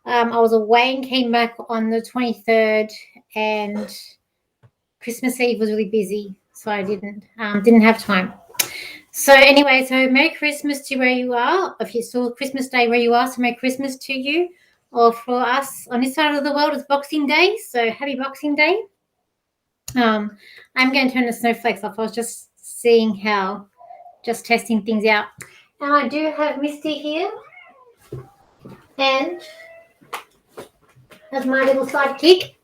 I was away and came back on the 23rd, and Christmas Eve was really busy, so I didn't have time. So anyway, so Merry Christmas to where you are. If you saw Christmas Day where you are, so Merry Christmas to you. Or for us on this side of the world, it's Boxing Day, so happy Boxing Day. I'm going to turn the snowflakes off. I was just seeing how, just testing things out. And I do have Misty here, and that's my little sidekick.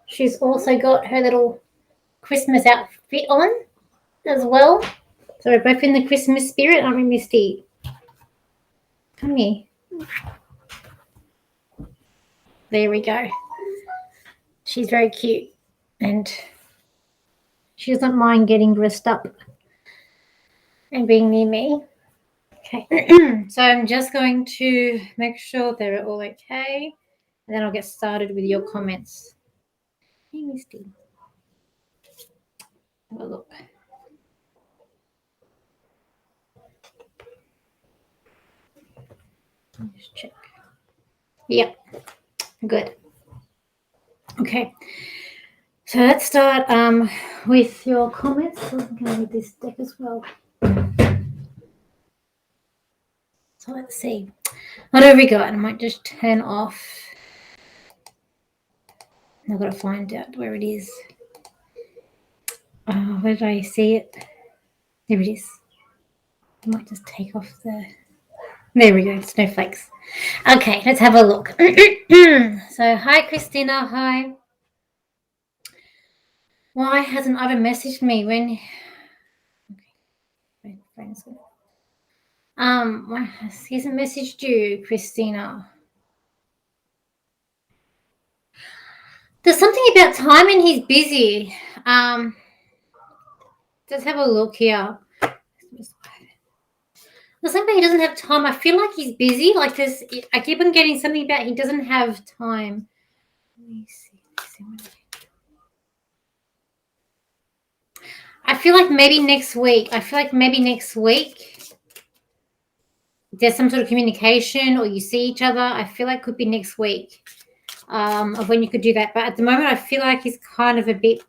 She's also got her little Christmas outfit on as well. So we're both in the Christmas spirit, aren't we, Misty? Come here. There we go. She's very cute, and she doesn't mind getting dressed up and being near me. Okay, so I'm just going to make sure they're all okay, and then I'll get started with your comments. Hey, Misty. Have a look. Just check. Yep, good. Okay, so let's start with your comments. So I'm going with this deck as well. So let's see. What have we got? I might just turn off. I've got to find out where it is. Where did I see it? There it is. I might just take off the... There we go, snowflakes. Okay, let's have a look. So, hi, Christina. Hi. Why hasn't Ivan messaged me when... Okay, friends. Why he hasn't messaged you, Christina? There's something about time and he's busy. Let's have a look here. There's something he doesn't have time. I feel like he's busy. Like this, I keep on getting something about he doesn't have time. Let me see. I feel like maybe next week. There's some sort of communication or you see each other. I feel like it could be next week of when you could do that. But at the moment, I feel like he's kind of a bit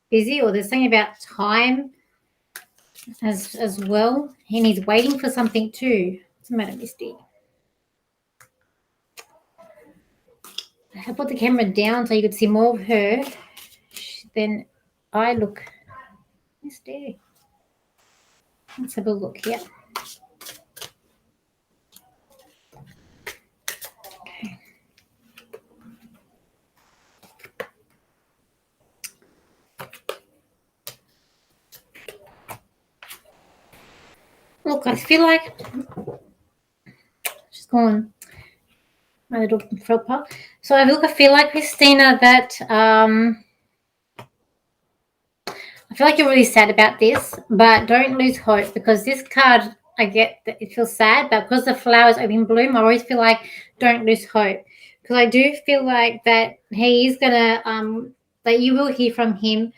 busy, or there's something about time as well. And he's waiting for something too. What's the matter, Misty? I put the camera down so you could see more of her. Then I look. Misty. Let's have a look here. Okay. Look, I feel like she's gone. My little frog. So I feel like, Christina, that I feel like you're really sad about this, but don't lose hope, because this card, I get that it feels sad, but because the flowers are in bloom, I always feel like don't lose hope, because I do feel like that he is gonna that you will hear from him.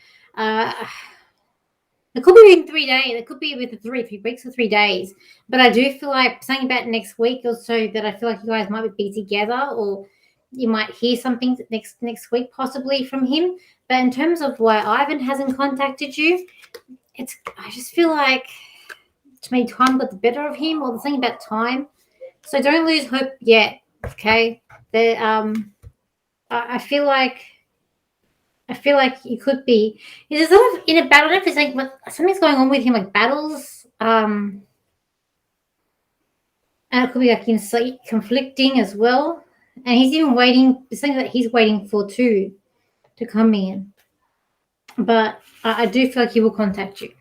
It could be in 3 days. It could be with 3 weeks or 3 days. But I do feel like something about next week or so, that I feel like you guys might be together, or you might hear something next week possibly from him. But in terms of why Ivan hasn't contacted you, I just feel like to me time got the better of him, or the thing about time. So don't lose hope yet, okay? I feel like you could be. He's sort of in a battle. I don't know if it's like something's going on with him, like battles. And it could be like conflicting as well. And he's even waiting. It's something that he's waiting for too, to come in. But I do feel like he will contact you.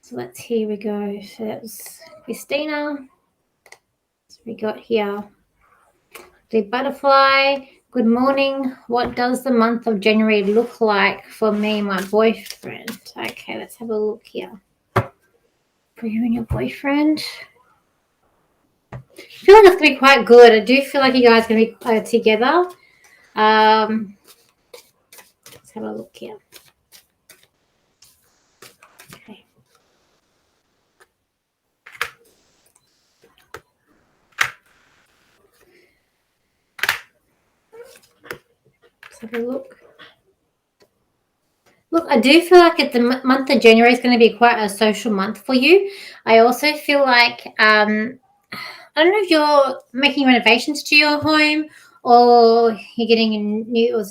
So here we go. So that's Christina. So we got here the butterfly. Good morning. What does the month of January look like for me and my boyfriend? Okay, let's have a look here. For you and your boyfriend. I feel like it's going to be quite good. I do feel like you guys are going to be together. Let's have a look here. Okay. Let's have a look. Look, I do feel like the month of January is going to be quite a social month for you. I also feel like I don't know if you're making renovations to your home or you're getting a new, or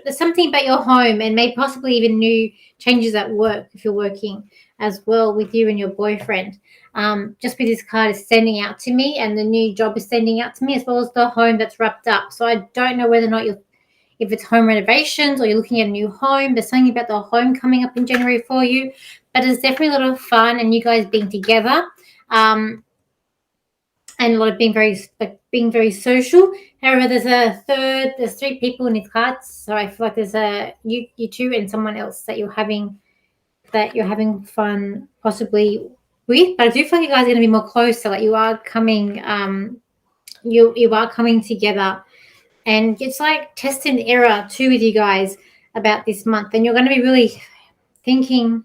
there's something about your home and maybe possibly even new changes at work if you're working as well with you and your boyfriend. Just with this card is sending out to me and the new job is sending out to me as well as the home that's wrapped up. So I don't know whether or not if it's home renovations or you're looking at a new home. There's something about the home coming up in January for you, but it's definitely a lot of fun and you guys being together. And a lot of being very social. However, there's three people in these cards, so I feel like there's you two and someone else that you're having fun possibly with. But I do feel like you guys are going to be more closer. Like you are coming, you are coming together, and it's like test and error too with you guys about this month, and you're going to be really thinking.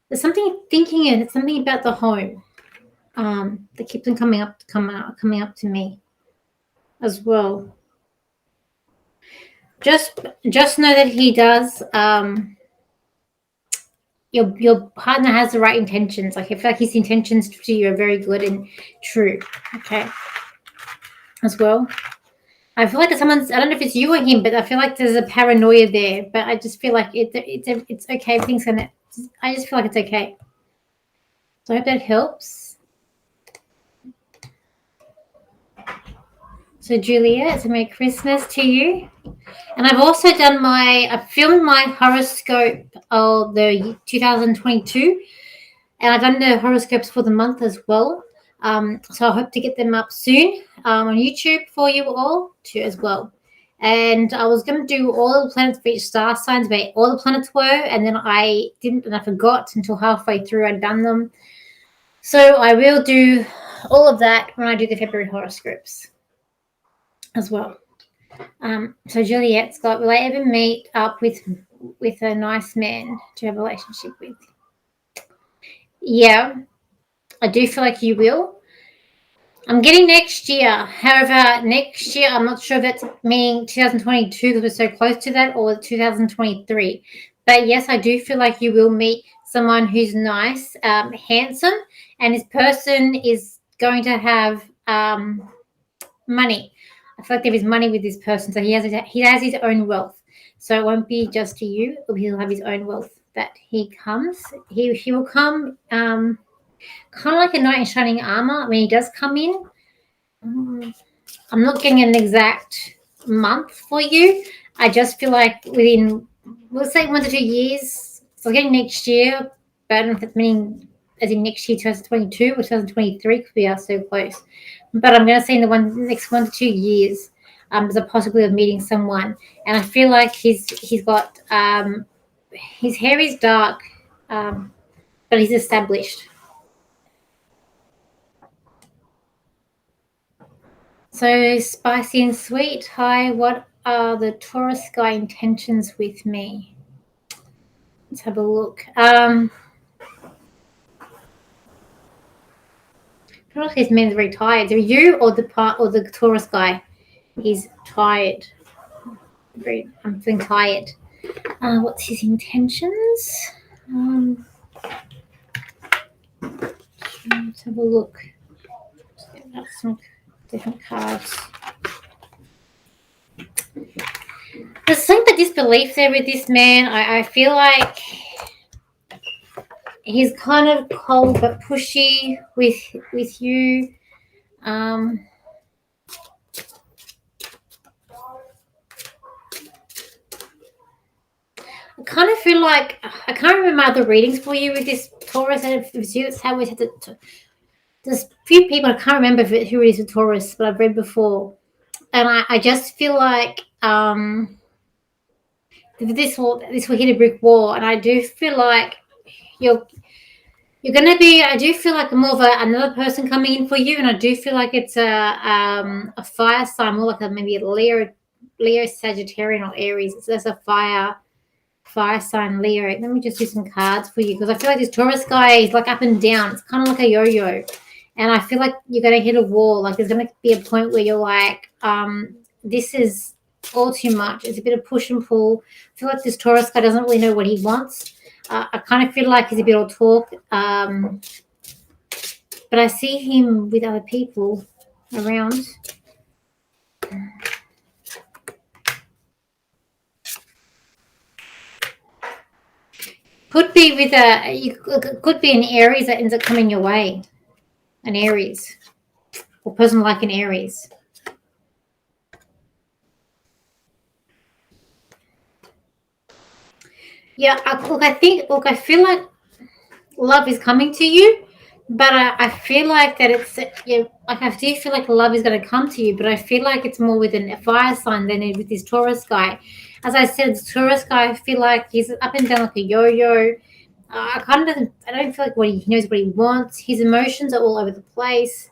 There's something thinking, and it's something about the home. That keeps on coming up to me as well. Just know that he does. Your partner has the right intentions. Like I feel like his intentions to you are very good and true. Okay, as well. I feel like someone's. I don't know if it's you or him, but I feel like there's a paranoia there. But I just feel like it's okay. Everything's gonna. I just feel like it's okay. So I hope that helps. So Julia, it's a Merry Christmas to you. And I've also I filmed my horoscope of the 2022, and I've done the horoscopes for the month as well. So I hope to get them up soon on YouTube for you all too as well. And I was going to do all the planets for each star signs, where all the planets were, and then I didn't, and I forgot until halfway through I'd done them. So I will do all of that when I do the February horoscopes as well. So Juliet, Scott, will I ever meet up with a nice man to have a relationship with? Yeah, I do feel like you will. I'm getting next year. However, next year I'm not sure if that's meaning 2022 because we're so close to that, or 2023. But yes, I do feel like you will meet someone who's nice, handsome, and this person is going to have money. I feel like there is money with this person, so he has his own wealth. So it won't be just to you; he'll have his own wealth that he comes. He will come, kind of like a knight in shining armor. When he does come in, I'm not getting an exact month for you. I just feel like within, we'll say 1 to 2 years. So getting next year, but I don't know if it's meaning as in next year, 2022 or 2023, because we are so close. But I'm going to say in the next 1 to 2 years, there's a possibility of meeting someone. And I feel like he's got, his hair is dark, but he's established. So spicy and sweet. Hi, what are the Taurus sky intentions with me? Let's have a look. I feel like this man's very tired. Are you or the Taurus guy? He's tired. I'm feeling tired. What's his intentions? Let's have a look. Let's get out some different cards. There's something of disbelief there with this man. I feel like he's kind of cold but pushy with you. I kind of feel like I can't remember my other readings for you with this Taurus, and if it's you, it's how we had to. There's a few people I can't remember who it is with Taurus, but I've read before, and I just feel like this will hit a brick wall, and I do feel like you're going to be. I do feel like more of another person coming in for you, and I do feel like it's a fire sign, more like maybe a Leo, Sagittarian, or Aries. So that's a fire sign, Leo. Let me just do some cards for you, because I feel like this Taurus guy is like up and down. It's kind of like a yo-yo, and I feel like you're going to hit a wall. Like there's going to be a point where you're like, this is all too much. It's a bit of push and pull. I feel like this Taurus guy doesn't really know what he wants. I kind of feel like he's a bit all talk. But I see him with other people around. Could be with could be an Aries that ends up coming your way. An Aries. Or person like an Aries. Yeah, I feel like love is coming to you, but I feel like that it's, like I do feel like love is going to come to you, but I feel like it's more with a fire sign than with this Taurus guy. As I said, the Taurus guy, I feel like he's up and down like a yo-yo. I don't feel like he knows what he wants. His emotions are all over the place.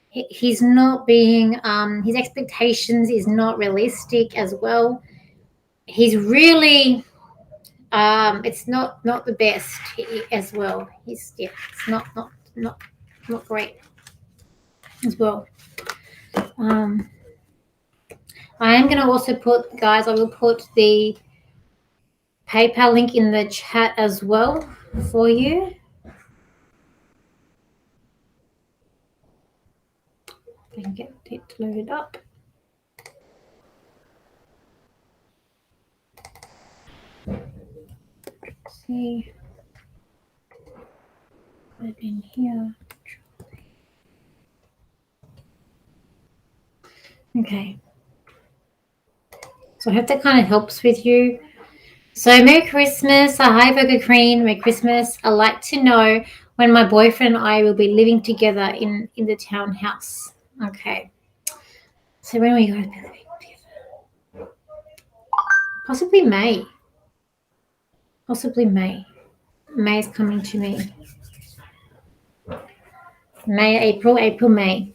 He's not being, his expectations is not realistic as well. He's really, it's not the best as well. It's not great as well. I am going to also put, guys, I will put the PayPal link in the chat as well for you. I can get it loaded up. Let's see. Put it in here. Okay. So I hope that kind of helps with you. So Merry Christmas. Hi, Burger Queen. Merry Christmas. I'd like to know when my boyfriend and I will be living together in the townhouse. Okay. So when are we going to be living together? Possibly May. Possibly May. May is coming to me. May, April, May.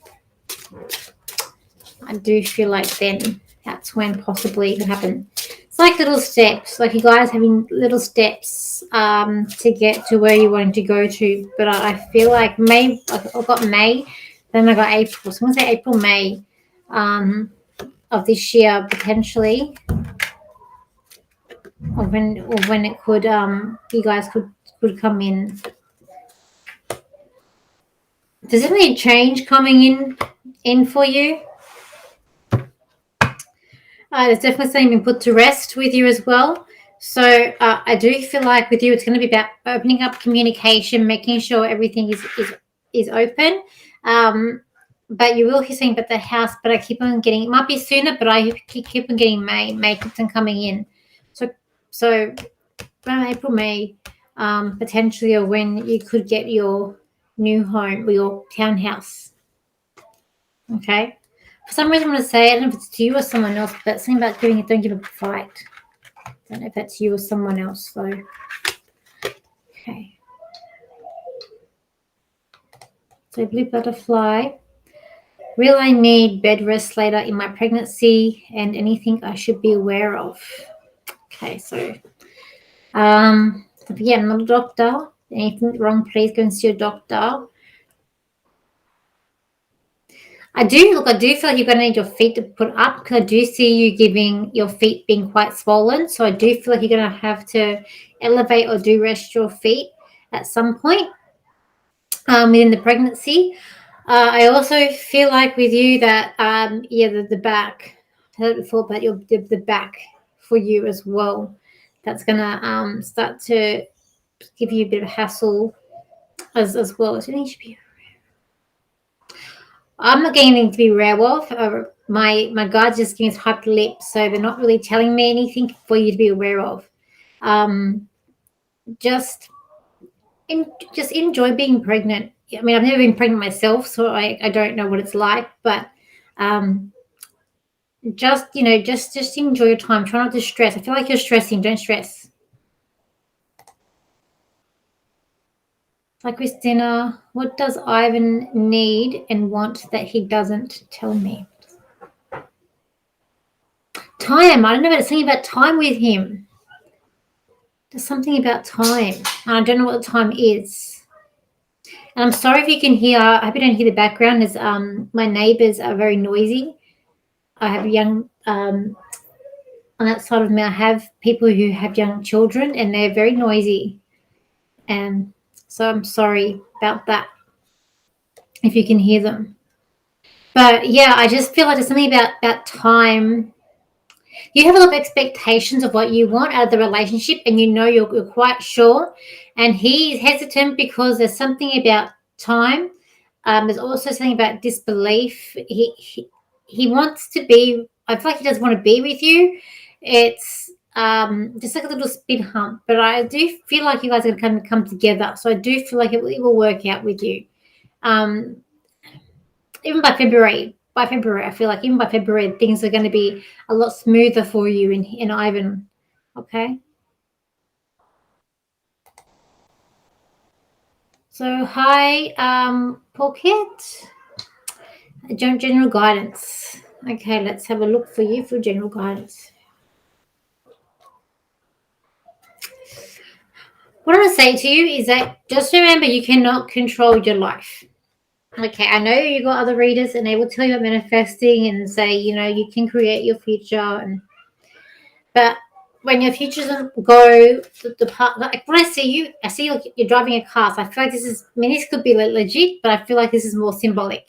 I do feel like then that's when possibly it could happen. It's like little steps, like you guys having little steps to get to where you're wanting to go to. But I feel like May, I've got May, then I got April. So I'm going to say April, May of this year potentially, or when it could, you guys could come in. Does there any change coming in for you? There's definitely something being put to rest with you as well. So I do feel like with you, it's going to be about opening up communication, making sure everything is open. But you will hear something about the house. But I keep on getting, it might be sooner, but I keep on getting May keeps on coming in. So around April, May, potentially, or when you could get your new home or your townhouse. Okay. For some reason, I'm going to say, I don't know if it's to you or someone else, but something about don't give up a fight. I don't know if that's you or someone else, though. Okay. So blue butterfly. Will I need bed rest later in my pregnancy and anything I should be aware of? Okay, so yeah, I'm not a doctor. Anything wrong, please go and see your doctor. I do feel like you're going to need your feet to put up, because I do see you giving your feet being quite swollen. So I do feel like you're going to have to elevate or do rest your feet at some point within the pregnancy. I also feel like with you that, the back, I heard before about the back for you as well. That's going to start to give you a bit of a hassle as well. So I think you should be. I'm not getting anything to be aware of. My guides just giving us hyped lips, so they're not really telling me anything for you to be aware of. Just enjoy being pregnant. I mean, I've never been pregnant myself, so I don't know what it's like, but just enjoy your time. Try not to stress. I feel like you're stressing. Don't stress. Like Christina, what does Ivan need and want that he doesn't tell me? Time. I don't know, but it's something about time with him. There's something about time. I don't know what the time is. And I'm sorry if you can hear. I hope you don't hear the background. As my neighbours are very noisy. I have young on that side of me, I have people who have young children and they're very noisy. And so I'm sorry about that if you can hear them. But yeah, I just feel like there's something about time. You have a lot of expectations of what you want out of the relationship, and you know you're quite sure. And he's hesitant because there's something about time. There's also something about disbelief. He wants to be. I feel like he doesn't want to be with you. It's just like a little speed hump. But I do feel like you guys are going to come together. So I do feel like it will work out with you. Um, Even by February. By February, I feel like even by February, things are going to be a lot smoother for you in Ivan. Okay. So hi, Pocket. General guidance. Okay, let's have a look for you for general guidance. What I want to say to you is that just remember you cannot control your life. Okay, I know you got other readers and they will tell you about manifesting and say, you can create your future, but when your future doesn't go the part, like when I see like you're driving a car. So I feel like this could be legit, but I feel like this is more symbolic.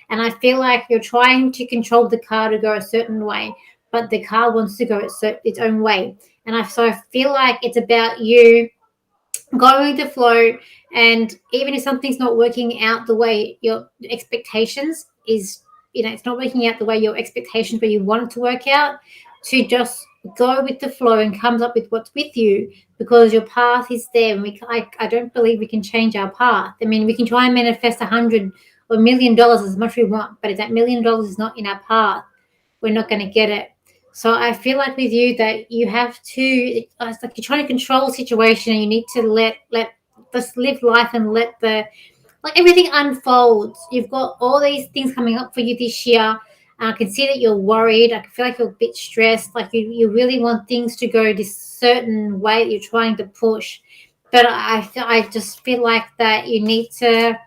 And I feel like you're trying to control the car to go a certain way, but the car wants to go its own way. And I feel like it's about you going with the flow, and even if something's not working out the way your expectations is, it's not working out the way your expectations where you want it to work out, to just go with the flow and comes up with what's with you, because your path is there. And I don't believe we can change our path. I mean, we can try and manifest $100 or $1 million as much as we want, but if that $1 million is not in our path, we're not going to get it. So I feel like with you that you have to, it's like you're trying to control the situation, and you need to let just live life and let everything unfolds. You've got all these things coming up for you this year. I can see that you're worried. I feel like you're a bit stressed. Like you really want things to go this certain way that you're trying to push. But I just feel like that you need to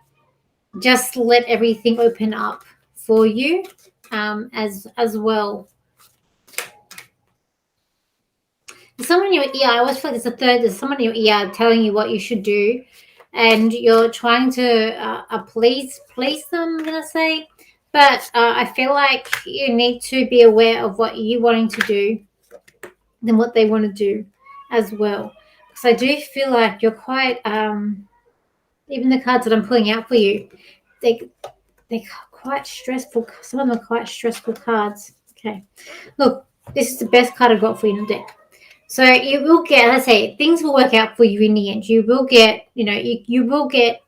just let everything open up for you, as well. Someone in your ear, I always feel like there's someone in your ear telling you what you should do, and you're trying to please them, I'm gonna say. But I feel like you need to be aware of what you're wanting to do than what they want to do as well. Because I do feel like you're quite even the cards that I'm pulling out for you, they're quite stressful. Some of them are quite stressful cards. Okay, look, this is the best card I got for you in the deck. So you will get, let's say, things will work out for you in the end. You will get, you will get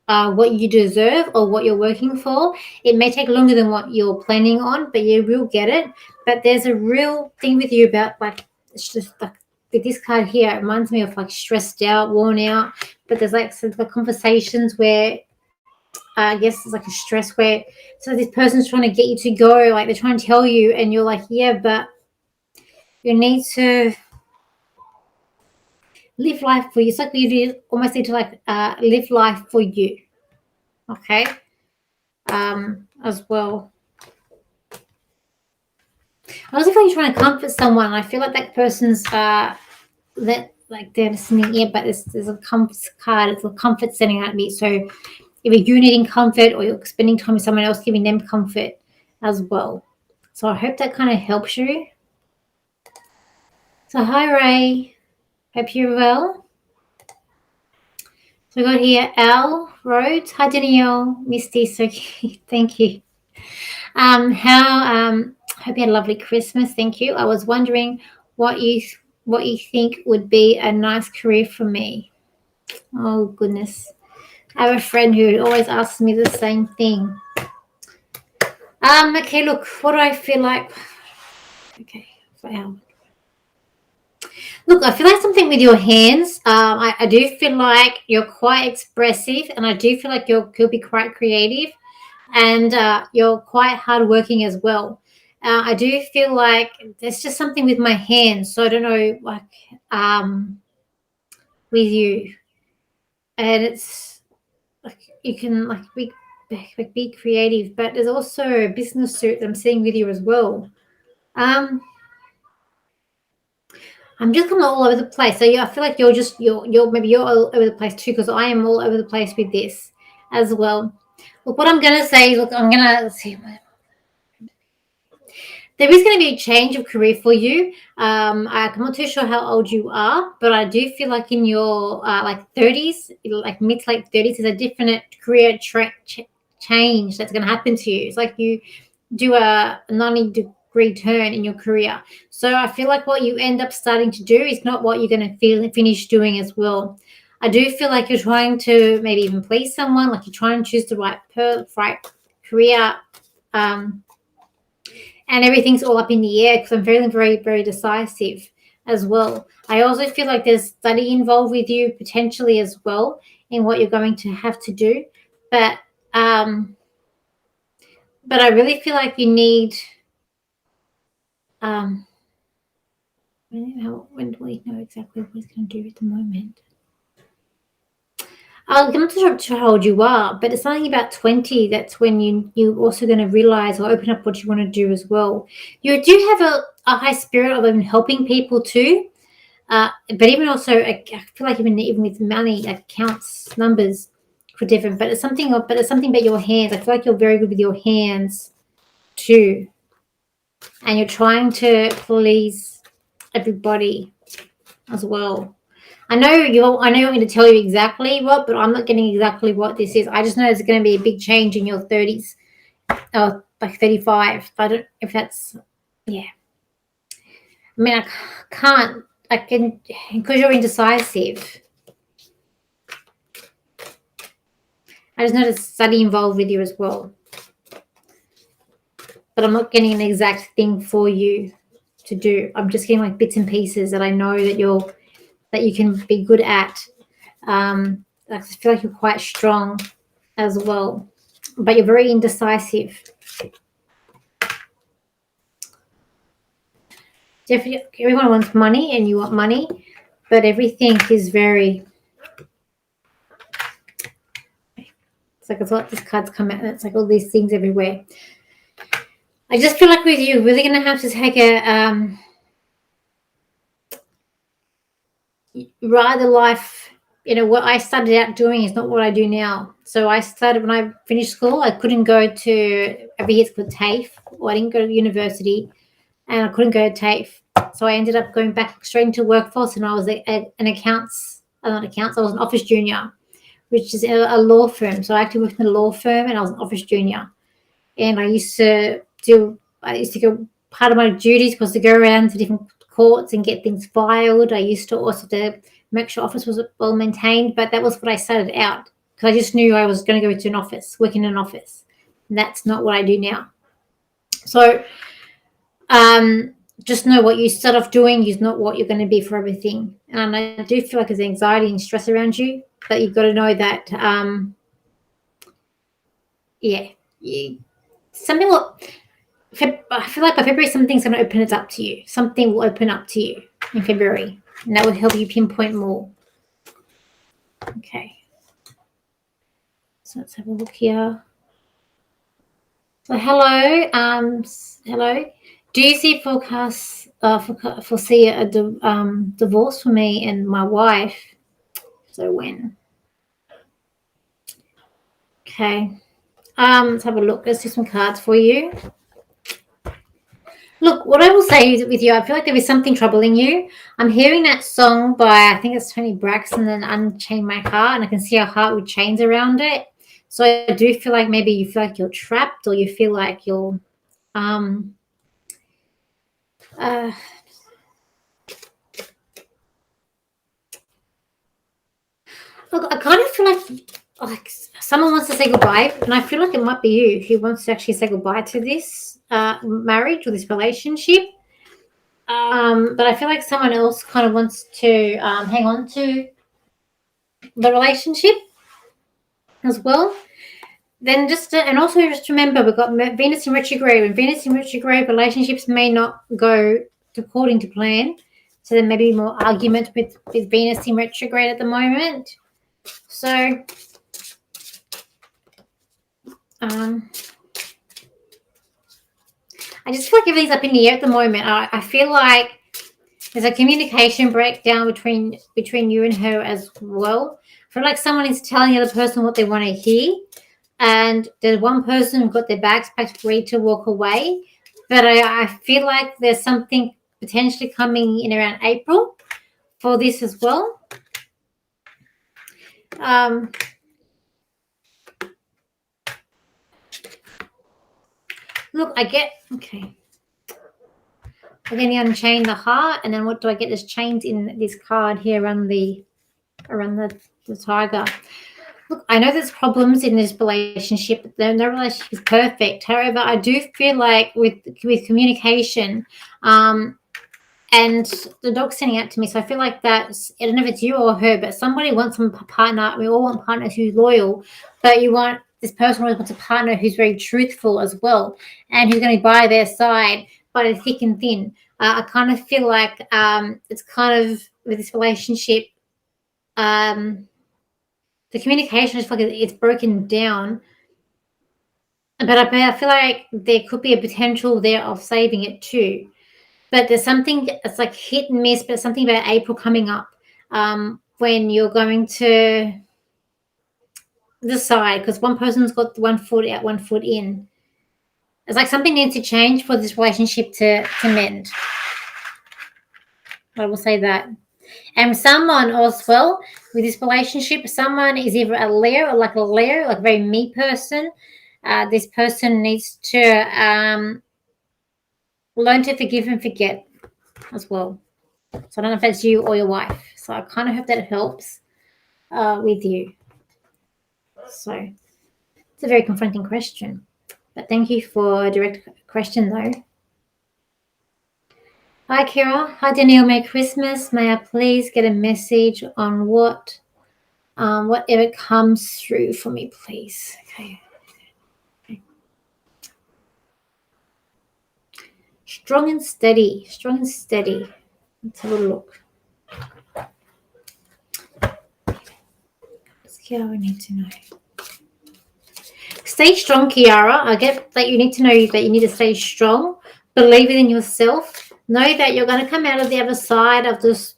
what you deserve or what you're working for. It may take longer than what you're planning on, but you will get it. But there's a real thing with you about it's just like with this card here, it reminds me of like stressed out, worn out. But there's like some conversations where I guess it's like a stress where so this person's trying to get you to go, like they're trying to tell you, and you're like, yeah, but you need to live life for you. It's like you almost need to live life for you. Okay. As well. I also feel you're trying to comfort someone. I feel like that person's they're listening here, but there's a comfort card. It's a comfort sending out me. So if you're needing comfort or you're spending time with someone else, giving them comfort as well. So I hope that kind of helps you. So hi Ray. Hope you're well. So we got here Al Rhodes. Hi Danielle, Misty, so thank you. Hope you had a lovely Christmas. Thank you. I was wondering what you think would be a nice career for me. Oh goodness, I have a friend who always asks me the same thing. Okay, look, what do I feel like? Okay, wow. Look, I feel like something with your hands. I do feel like you're quite expressive, and I do feel like you'll be quite creative, and you're quite hardworking as well. I do feel like there's just something with my hands, so I don't know, with you, and it's like you can be creative, but there's also a business suit that I'm seeing with you as well. I'm just kind of all over the place. So I feel like you're all over the place too, because I am all over the place with this as well. Look, what I'm gonna say is, look, I'm gonna see. There is going to be a change of career for you. I'm not too sure how old you are, but I do feel like in your like 30s, like mid to late 30s, there's a different career change that's going to happen to you. It's like you do a 90-degree turn in your career. So I feel like what you end up starting to do is not what you're going to finish doing as well. I do feel like you're trying to maybe even please someone, like you're trying to choose the right career. And everything's all up in the air because I'm feeling very, very decisive as well. I also feel like there's study involved with you potentially as well in what you're going to have to do. But I really feel like you need when do we know exactly what he's going to do at the moment? I'm not sure how old you are, but it's something about 20. That's when you're also going to realize or open up what you want to do as well. You do have a high spirit of even helping people too. But even also, I feel like even with money, accounts, numbers for different. But it's something about your hands. I feel like you're very good with your hands too, and you're trying to please everybody as well. I know you want me to tell you exactly what, but I'm not getting exactly what this is. I just know there's going to be a big change in your 30s, like 35. I don't if that's yeah. I mean, I can't. I can because you're indecisive. I just know there's study involved with you as well. But I'm not getting an exact thing for you to do. I'm just getting like bits and pieces that I know that you can be good at. I feel like you're quite strong as well, but you're very indecisive. Definitely, everyone wants money, and you want money, but everything is very. It's like it's like this card's come out, and it's like all these things everywhere. I just feel like with you, really going to have to take a rather life. What I started out doing is not what I do now. So I started when I finished school. I couldn't go to every year it's called TAFE, or I didn't go to university, and I couldn't go to TAFE. So I ended up going back straight into workforce, and I was an accounts, not accounts. I was an office junior, which is a law firm. So I actually worked in a law firm, and I was an office junior. And I used to go. Part of my duties was to go around to different courts and get things filed. I used to also to make sure office was well maintained, but that was what I started out because I just knew I was going to go into an office, work in an office. And that's not what I do now. So just know what you start off doing is not what you're going to be for everything. And I do feel like there's anxiety and stress around you, but you've got to know that, something will. I feel like by February, something's going to open it up to you. Something will open up to you in February, and that will help you pinpoint more. Okay. So let's have a look here. So hello, hello. Do you see forecasts foresee a divorce for me and my wife? So when? Okay. Let's have a look. Let's do some cards for you. Look, what I will say with you, I feel like there is something troubling you. I'm hearing that song by, I think it's Tony Braxton, and Unchain My Heart, and I can see a heart with chains around it. So I do feel like maybe you feel like you're trapped, or you feel like you're look, I kind of feel like someone wants to say goodbye, and I feel like it might be you who wants to actually say goodbye to this marriage or this relationship. But I feel like someone else kind of wants to hang on to the relationship as well. Then and also just remember, we've got Venus in retrograde. When Venus in retrograde, relationships may not go according to plan. So there may be more argument with Venus in retrograde at the moment. So I just feel like everything's up in the air at the moment. I feel like There's a communication breakdown between you and her as well. I feel like someone is telling the other person what they want to hear, and there's one person who got their bags packed, ready to walk away. But I feel like there's something potentially coming in around April for this as well. Look, I get, okay. Again, you unchain the heart, and then what do I get? There's chains in this card here around the tiger. Look, I know there's problems in this relationship. No relationship is perfect. However, I do feel like with communication, and the dog's sending out to me, so I feel like that's, I don't know if it's you or her, but somebody wants a partner. We all want partners who's loyal, but you want this person wants a partner who's very truthful as well, and who's going to be by their side by the thick and thin. I kind of feel like it's kind of with this relationship, the communication is like it's broken down. But I feel like there could be a potential there of saving it too. But there's something, it's like hit and miss, but something about April coming up, when you're going to decide, because one person's got 1 foot out, 1 foot in. It's like something needs to change for this relationship to mend. I will say that. And someone as well with this relationship, someone is either a Leo or like a very me person. This person needs to learn to forgive and forget as well. So I don't know if that's you or your wife. So I kind of hope that helps with you. So it's a very confronting question. But thank you for a direct question, though. Hi, Kira. Hi, Danielle. Merry Christmas. May I please get a message on whatever comes through for me, please? Okay. Strong and steady. Strong and steady. Let's have a look. What's Kiara need to know? Stay strong, Kiara. I get that you need to know that you need to stay strong. Believe it in yourself. Know that you're going to come out of the other side of this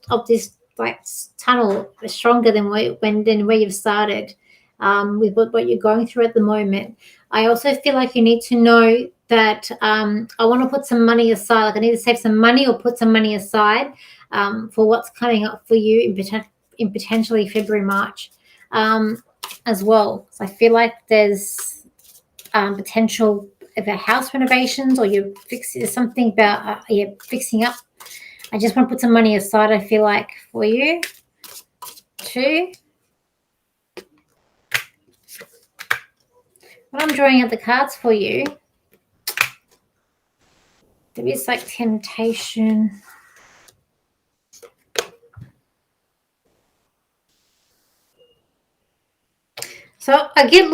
like tunnel stronger than where you've started, with what you're going through at the moment. I also feel like you need to know that I want to put some money aside. Like I need to save some money or put some money aside for what's coming up for you in potentially February, March, as well. So I feel like there's potential about house renovations, or you're fixing something about you're fixing up. I just want to put some money aside, I feel like, for you too. When I'm drawing out the cards for you, there is like temptation. So I get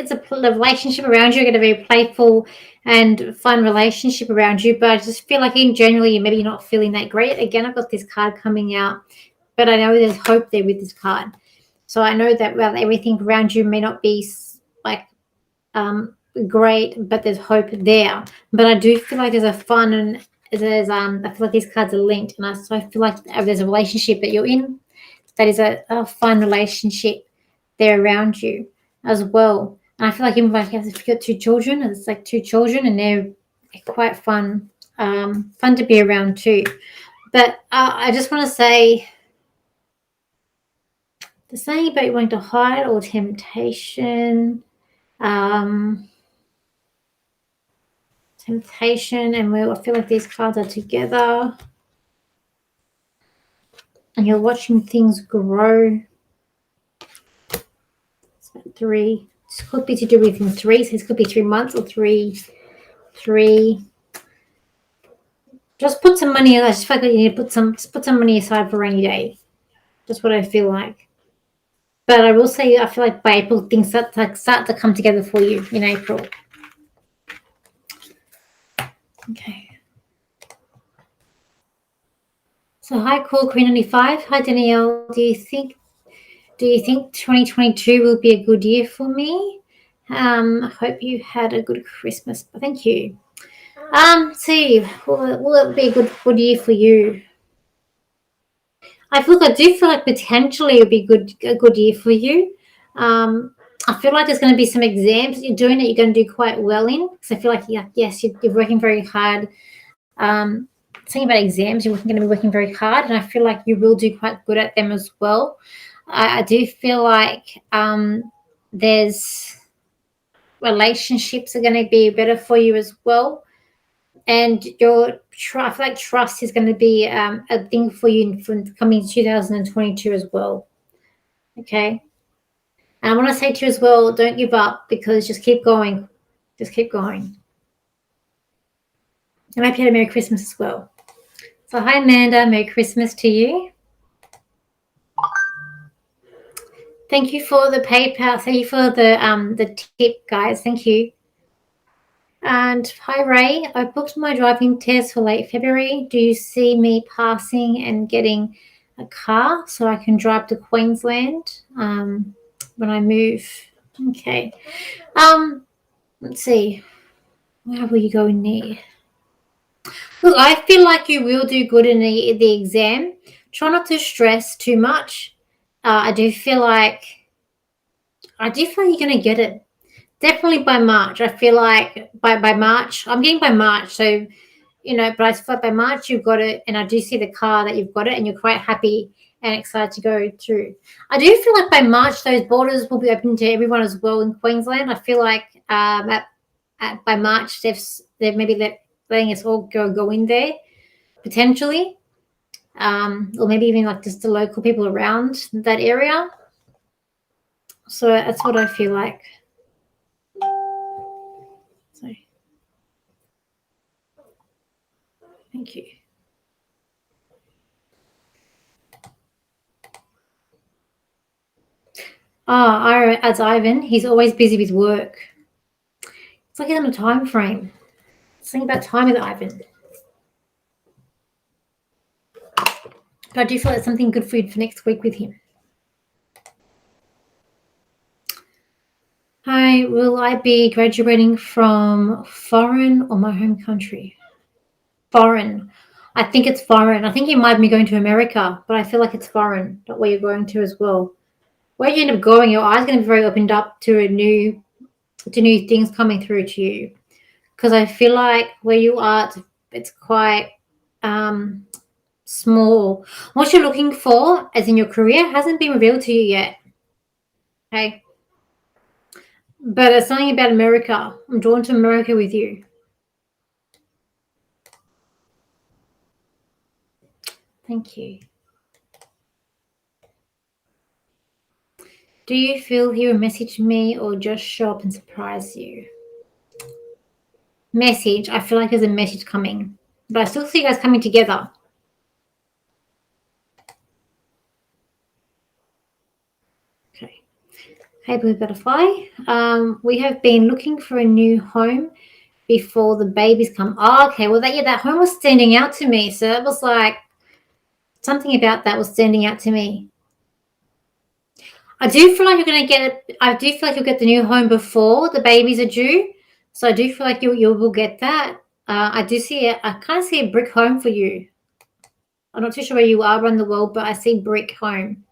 it's a relationship around you. I get a very playful and fun relationship around you, but I just feel like in general, maybe you're not feeling that great. Again, I've got this card coming out, but I know there's hope there with this card. So I know that everything around you may not be like great, but there's hope there. But I do feel like there's a fun, and there's I feel like these cards are linked, and so I feel like there's a relationship that you're in that is a fun relationship there around you as well. And I feel like even like if you've got 2 children, it's like 2 children, and they're quite fun to be around too. But I just want to say, the saying about wanting to hide or temptation, temptation, and I feel like these cards are together, and you're watching things grow. 3. This could be to do with in 3. So this could be 3 months or 3. Just put some money. I just feel like you need to put some money aside for a rainy day. Just what I feel like. But I will say, I feel like by April things start to come together for you in April. Okay. So hi, Cool Queen 95. Hi, Danielle. Do you think 2022 will be a good year for me? I hope you had a good Christmas. Thank you. See, will it be a good year for you? I do feel like potentially it would be a good year for you. I feel like there's going to be some exams that you're doing that you're going to do quite well in. Because I feel like, yeah, yes, you're working very hard. Thinking about exams, you're going to be working very hard, and I feel like you will do quite good at them as well. I do feel like there's relationships are going to be better for you as well, and I feel like trust is going to be a thing for you from coming 2022 as well. Okay, and I want to say to you as well, don't give up, because just keep going, just keep going. And I hope you had a Merry Christmas as well. So hi Amanda, Merry Christmas to you. Thank you for the PayPal. Thank you for the tip, guys. Thank you. And hi Ray, I booked my driving test for late February. Do you see me passing and getting a car so I can drive to Queensland when I move? Okay. Let's see. Where will you go in there? Look, I feel like you will do good in the exam. Try not to stress too much. I do feel like you're going to get it. Definitely by March. I feel like by March, I'm getting by March. So, but I feel like by March you've got it. And I do see the car that you've got it and you're quite happy and excited to go through. I do feel like by March, those borders will be open to everyone as well in Queensland. I feel like by March, they've maybe letting us all go in there potentially. Or maybe even like just the local people around that area. So that's what I feel like. So, thank you. As Ivan, he's always busy with work. It's like he's on a time frame. Think about time with Ivan. But I do feel like something good for you for next week with him. Hi, will I be graduating from foreign or my home country? Foreign. I think it's foreign. I think you might be going to America, but I feel like it's foreign, not where you're going to as well. Where you end up going, your eyes are going to be very opened up to new things coming through to you. Because I feel like where you are, it's quite small. What you're looking for, as in your career, hasn't been revealed to you yet. Okay. But it's something about America. I'm drawn to America with you. Thank you. Do you feel he will message me or just show up and surprise you? Message. I feel like there's a message coming. But I still see you guys coming together. Okay. Hey, Blue Butterfly. We have been looking for a new home before the babies come. Oh, okay. Well, that home was standing out to me. So it was like something about that was standing out to me. I do feel like you're going to get it. I do feel like you'll get the new home before the babies are due. So I do feel like you will get that. I do see it. I kind of see a brick home for you. I'm not too sure where you are around the world, but I see brick home.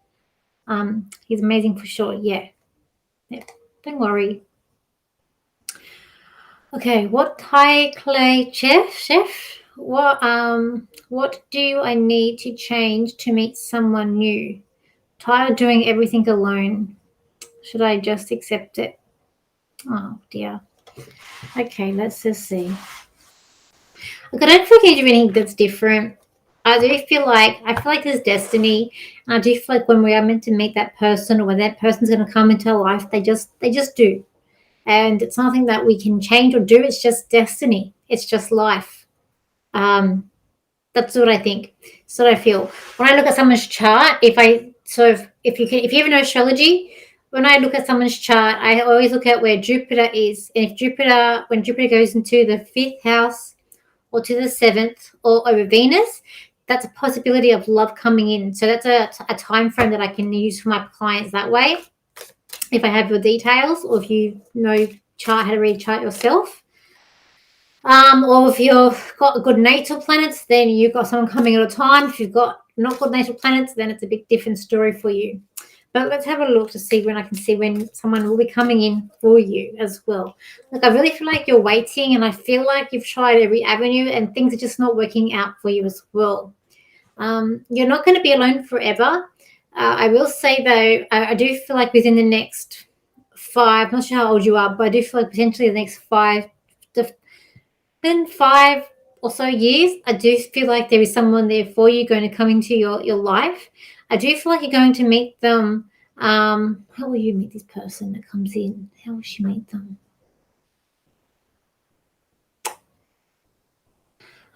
He's amazing for sure. Yeah. Don't worry. Okay. Hi, Clay Chef. What do I need to change to meet someone new? Tired of doing everything alone. Should I just accept it? Oh dear. Okay, let's just see. Look, I don't feel like you do anything that's different. I feel like there's destiny. And I do feel like when we are meant to meet that person, or when that person's going to come into our life, they just do. And it's nothing that we can change or do. It's just destiny. It's just life. That's what I think. That's what I feel. When I look at someone's chart, if you ever know astrology, when I look at someone's chart, I always look at where Jupiter is. And if when Jupiter goes into the 5th house or to the 7th or over Venus, that's a possibility of love coming in. So that's a time frame that I can use for my clients that way. If I have your details, or if you know how to read chart yourself. Or if you've got good natal planets, then you've got someone coming at a time. If you've got not called natal planets, then it's a big different story for you. But let's have a look to see when I can see when someone will be coming in for you as well. Look, I really feel like you're waiting, and I feel like you've tried every avenue and things are just not working out for you as well. You're not going to be alone forever. I will say, though, I do feel like within the next 5, I'm not sure how old you are, but I do feel like potentially the next 5 or so years, I do feel like there is someone there for you going to come into your life. I do feel like you're going to meet them. How will you meet this person that comes in? How will you meet them? I'm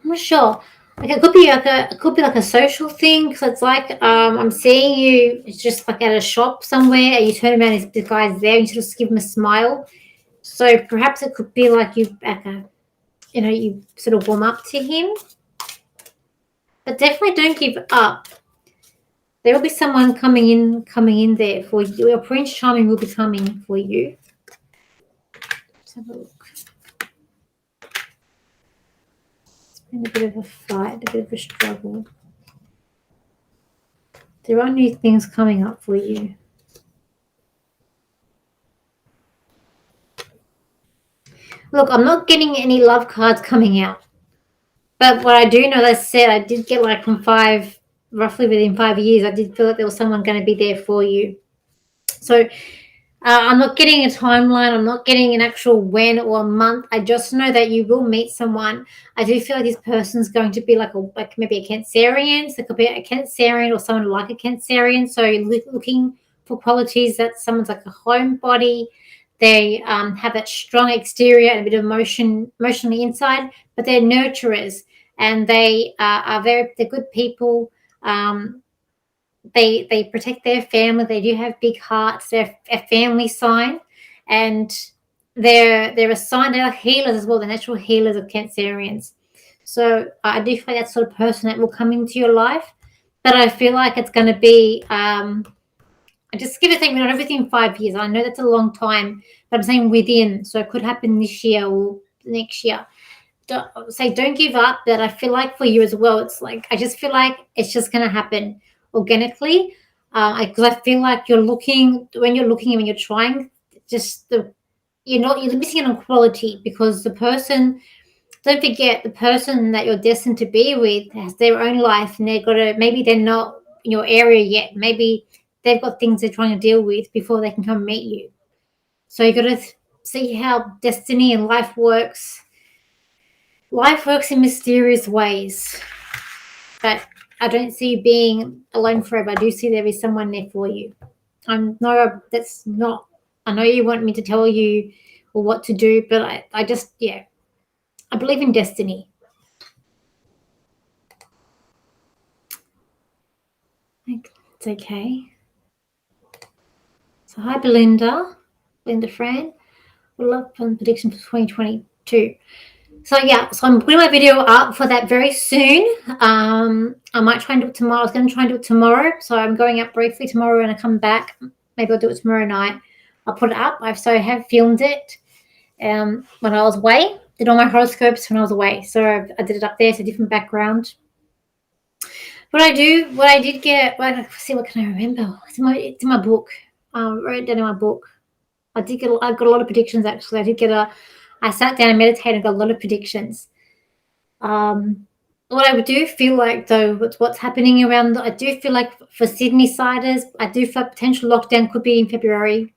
not sure. Like it could be like a social thing, because it's like I'm seeing you. It's just like at a shop somewhere, and you turn around, and the guy's there, and you just give him a smile. So perhaps it could be like you you sort of warm up to him. But definitely don't give up. There will be someone coming in there for you. Your Prince Charming will be coming for you. Let's have a look. It's been a bit of a fight, a bit of a struggle. There are new things coming up for you. Look, I'm not getting any love cards coming out. But what I do know, as I said, I did get like roughly within 5 years, I did feel like there was someone going to be there for you. So I'm not getting a timeline. I'm not getting an actual when or a month. I just know that you will meet someone. I do feel like this person's going to be like maybe a Cancerian. So it could be a Cancerian or someone like a Cancerian. So you're looking for qualities that someone's like a homebody. They have that strong exterior and a bit of emotionally inside, but they're nurturers, and they're good people. They protect their family. They do have big hearts. They're a family sign, and they're a sign. They're healers as well. They're natural healers of Cancerians. So I do feel like that sort of person that will come into your life, but I feel like it's going to be. I just give it a think. Not everything 5 years. I know that's a long time, but I'm saying within. So it could happen this year or next year. Don't give up. But I feel like for you as well, it's like I just feel like it's just going to happen organically, because I feel like you're looking when you're trying, you're missing on quality, because the person, don't forget, the person that you're destined to be with has their own life, and maybe they're not in your area yet. Maybe they've got things they're trying to deal with before they can come meet you. So you got to see how destiny and life works. Life works in mysterious ways, but I don't see you being alone forever. I do see there is someone there for you. I know you want me to tell you or what to do, but I believe in destiny. It's okay. So hi, Belinda Fran. We'd love prediction for 2022. So I'm putting my video up for that very soon. I might try and do it tomorrow. I was going to try and do it tomorrow. So I'm going up briefly tomorrow, and I come back. Maybe I'll do it tomorrow night. I'll put it up. I have filmed it when I was away. Did all my horoscopes when I was away. So I did it up there. It's a different background. What I did get, let's see, what can I remember? It's in my book. I wrote it down in my book. I got a lot of predictions, actually. I sat down and meditated and got a lot of predictions. What I do feel like, though, what's happening around, I do feel like for Sydney siders, I do feel like potential lockdown could be in February.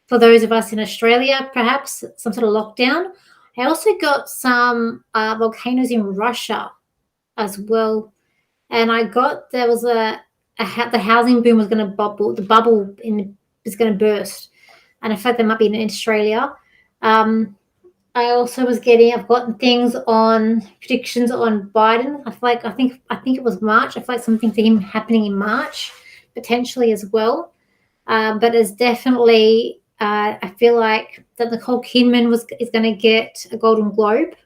For those of us in Australia, perhaps some sort of lockdown. I also got some volcanoes in Russia as well. And there was the housing boom was going to bubble. The bubble is going to burst. And I felt there might be in Australia. I also I've gotten things on predictions on Biden. I think it was March. I feel like something for him happening in March, potentially as well. But it's definitely, I feel like that Nicole Kidman is going to get a Golden Globe.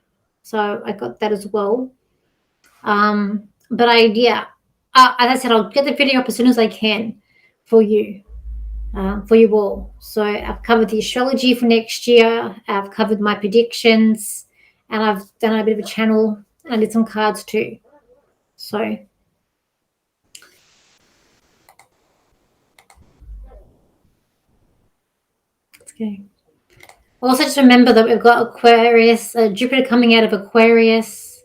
So I got that as well. But as I said, I'll get the video up as soon as I can for you. For you all. So I've covered the astrology for next year. I've covered my predictions, and I've done a bit of a channel, and I did some cards too. So Okay. Also, just remember that we've got Aquarius, Jupiter coming out of Aquarius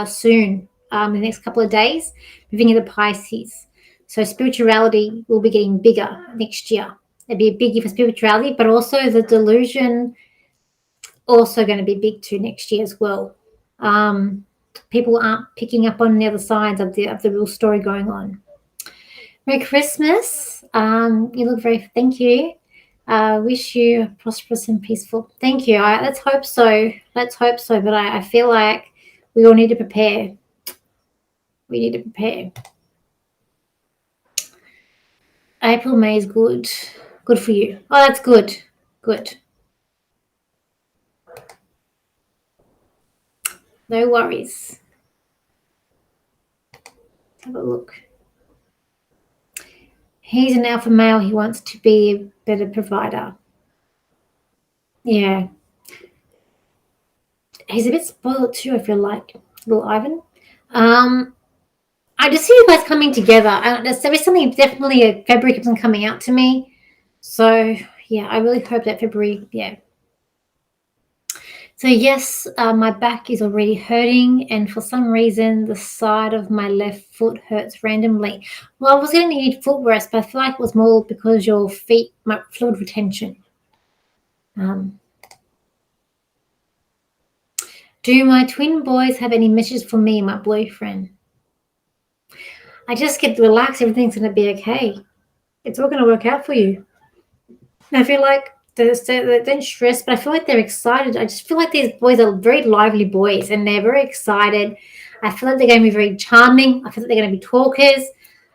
soon, in the next couple of days, moving into Pisces. So spirituality will be getting bigger next year. It'll be a big year for spirituality, but also the delusion also going to be big too next year as well. People aren't picking up on the other sides of the real story going on. Merry Christmas. You look very. Thank you. Wish you prosperous and peaceful. Thank you. Let's hope so. Let's hope so. But I feel like we all need to prepare. We need to prepare. April, May is good. Good for you. Oh, that's good. Good. No worries. Let's have a look. He's an alpha male. He wants to be a better provider. Yeah. He's a bit spoiled too, I feel like. Little Ivan. I just see you guys coming together. There is something, definitely February keeps on coming out to me. So, yeah, I really hope that February, yeah. So, yes, my back is already hurting, and for some reason, the side of my left foot hurts randomly. Well, I was going to need foot rest, but I feel like it was more because your feet, my fluid retention. Do my twin boys have any messages for me and my boyfriend? I just get relaxed. Everything's going to be okay. It's all going to work out for you. I feel like they don't stress, but I feel like they're excited. I just feel like these boys are very lively boys, and they're very excited. I feel like they're going to be very charming. I feel like they're going to be talkers,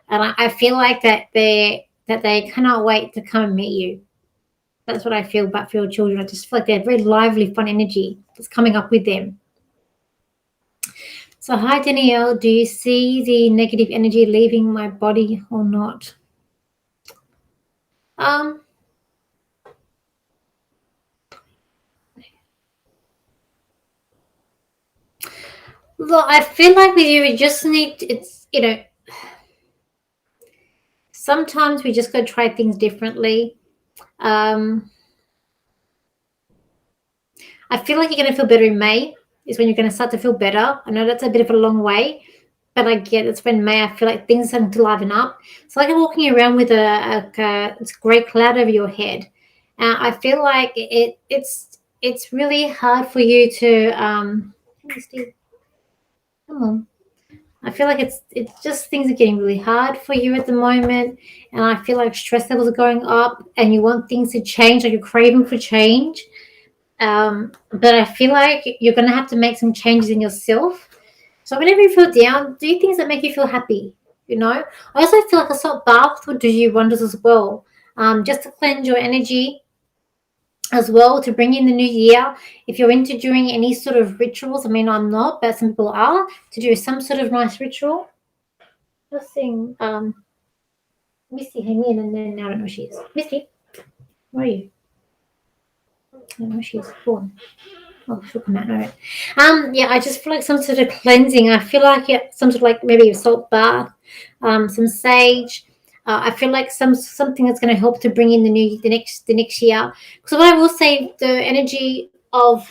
and I feel like that they cannot wait to come and meet you. That's what I feel about for your children. I just feel like they're very lively, fun energy that's coming up with them. So, hi Danielle, do you see the negative energy leaving my body or not? Well, I feel like with you, we just need, sometimes we just got to try things differently. I feel like you're going to feel better in May is when you're going to start to feel better. I know that's a bit of a long way, but I get it's when May I feel like things are starting to liven up. It's like you're walking around with a grey cloud over your head. I feel like it's really hard for you to come on. I feel like it's just things are getting really hard for you at the moment, and I feel like stress levels are going up, and you want things to change, like you're craving for change. But I feel like you're going to have to make some changes in yourself. So whenever you feel down, do things that make you feel happy. I also feel like a salt bath would do you wonders as well, just to cleanse your energy as well, to bring in the new year. If you're into doing any sort of rituals, I mean, I'm not, but some people are, to do some sort of nice ritual. Just saying, Misty, hang in, and then I don't know where she is. Misty, where are you? I don't know where she is. Go on. Oh, she'll come out. All right. Yeah, I just feel like some sort of cleansing. I feel like some sort of like maybe a salt bath, some sage. I feel like something that's going to help to bring in the next year. Because what I will say, the energy of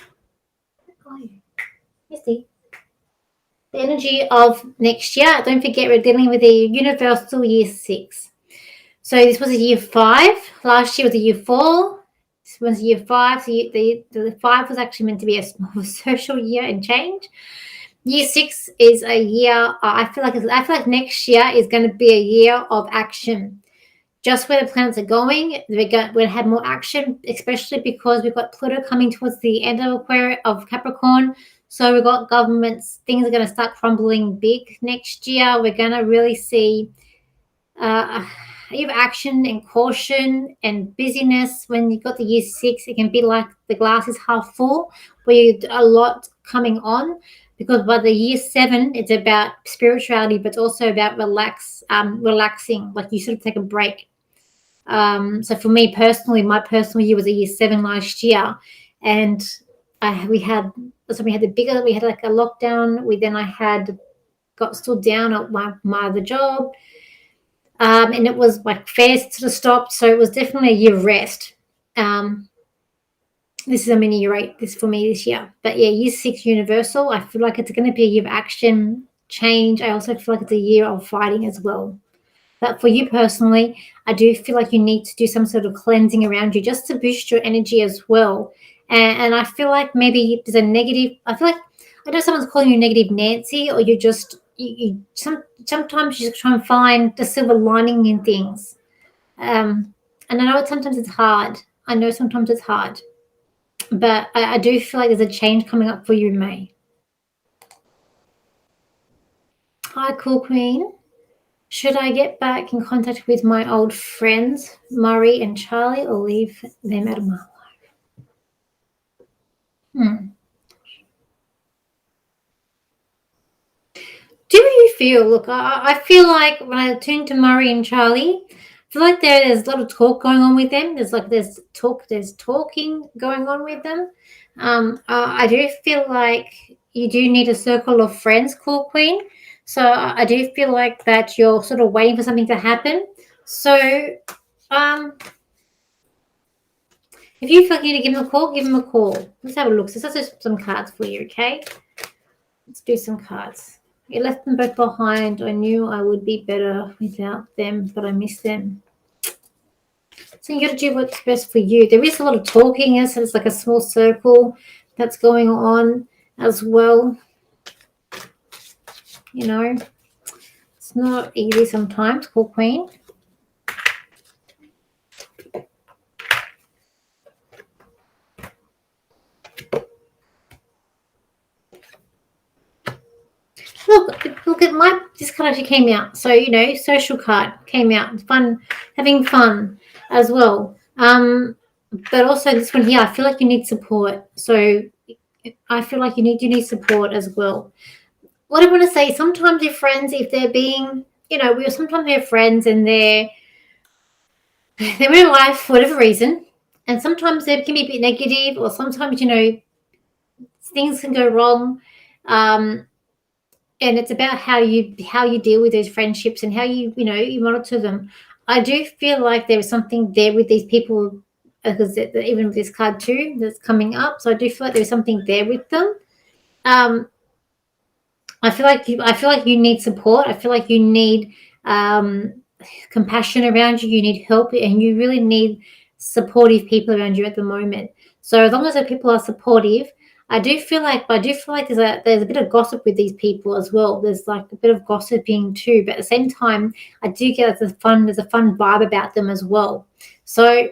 Misty, the energy of next year. Don't forget, we're dealing with a universal year 6. So this was a year 5. Last year was a year 4. This was year 5. So the 5 was actually meant to be a social year and change. Year 6 is a year. I feel like next year is going to be a year of action. Just where the planets are going, we're going to have more action, especially because we've got Pluto coming towards the end of Capricorn. So we've got governments. Things are going to start crumbling big next year. We're going to really see you have action and caution and busyness. When you've got the year 6, it can be like the glass is half full, where you a lot coming on. Because by the year 7, it's about spirituality, but it's also about relaxing, like you sort of take a break. So for me personally, my personal year was a year 7 last year, and we had like a lockdown. I got stood down at my other job, and it was like fairs sort of stopped. So it was definitely a year of rest. This is a mini year 8 this for me this year. But yeah, year 6 universal. I feel like it's going to be a year of action, change. I also feel like it's a year of fighting as well. But for you personally, I do feel like you need to do some sort of cleansing around you just to boost your energy as well. And I feel like maybe there's a negative. I feel like I know someone's calling you negative Nancy, or you're just sometimes you just try and find the silver lining in things. And I know sometimes it's hard. I know sometimes it's hard, but I do feel like there's a change coming up for you in May. Hi, Cool Queen. Should I get back in contact with my old friends, Murray and Charlie, or leave them out of my life? Do you feel? Look, I feel like when I tune to Murray and Charlie, I feel like there's a lot of talk going on with them. There's talking going on with them. I do feel like you do need a circle of friends, Cool Queen. So I do feel like that you're sort of waiting for something to happen. So if you feel like you need to give them a call, give them a call. Let's have a look. So let's do some cards for you, okay? Let's do some cards. You left them both behind. I knew I would be better without them, but I miss them. So you got to do what's best for you. There is a lot of talking, as it's like a small circle that's going on as well. You know, it's not easy sometimes, Cool Queen. Look at this card actually came out. So, you know, social card came out. Fun, having fun as well. But also this one here, I feel like you need support. So I feel like you need support as well. What I want to say, sometimes your friends, if they're being, you know, sometimes we have friends and they're in life for whatever reason, and sometimes they can be a bit negative, or sometimes, you know, things can go wrong. And it's about how you deal with those friendships and how you monitor them. I do feel like there is something there with these people, because even with this card too that's coming up. So I do feel like there's something there with them. I feel like you need support. I feel like you need compassion around you. You need help, and you really need supportive people around you at the moment. So as long as the people are supportive, I do feel like there's a bit of gossip with these people as well. There's like a bit of gossiping too, but at the same time, I do get there's a fun vibe about them as well. So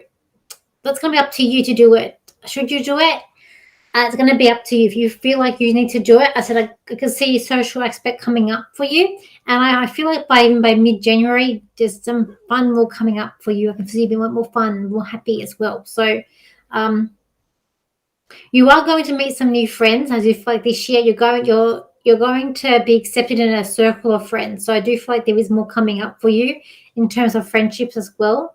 that's gonna be up to you to do it. Should you do it? It's going to be up to you. If you feel like you need to do it, I said I can see a social aspect coming up for you, and I feel like by mid-January, there's some fun more coming up for you. I can see you being more fun, more happy as well. So, you are going to meet some new friends. As if like this year, you're going to be accepted in a circle of friends. So I do feel like there is more coming up for you in terms of friendships as well,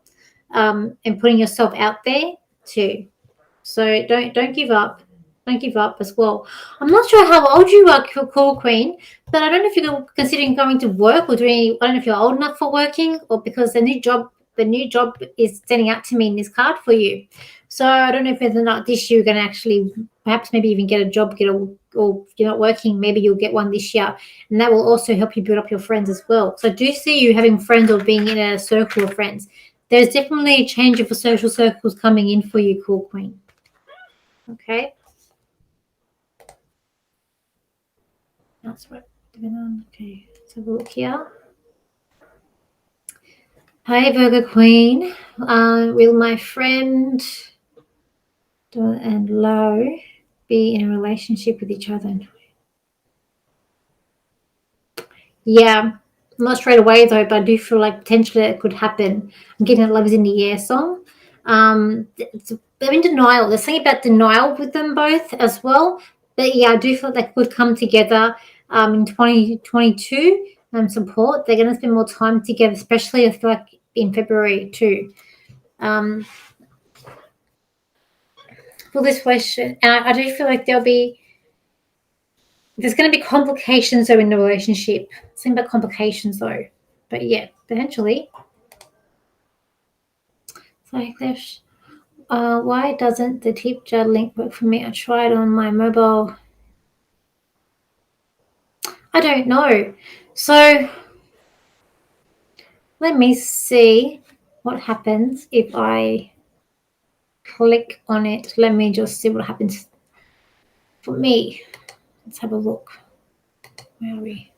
and putting yourself out there too. So don't give up. Don't give up as well. I'm not sure how old you are, Cool Queen, but I don't know if you're considering going to work or doing. I don't know if you're old enough for working, or because the new job is standing out to me in this card for you. So I don't know if whether or not this year you're going to actually perhaps maybe even get a job, or if you're not working, maybe you'll get one this year, and that will also help you build up your friends as well. So I do see you having friends or being in a circle of friends. There's definitely a change of social circles coming in for you, Cool Queen. Okay. That's what. Okay, let's have a look here. Hi, Burger Queen. Will my friend and Lo be in a relationship with each other? Yeah, not straight away though, but I do feel like potentially it could happen. I'm getting a Love is in the Air song. They're in denial. There's something about denial with them both as well. But yeah, I do feel like they could come together in 2022 and support. They're going to spend more time together, especially I feel like in February too. For this question, and I do feel like there's going to be complications though in the relationship. Something about complications though. But yeah, potentially. So there's Why doesn't the tip jar link work for me? I tried on my mobile. I don't know. So let me see what happens if I click on it. Let me just see what happens for me. Let's have a look. Where are we?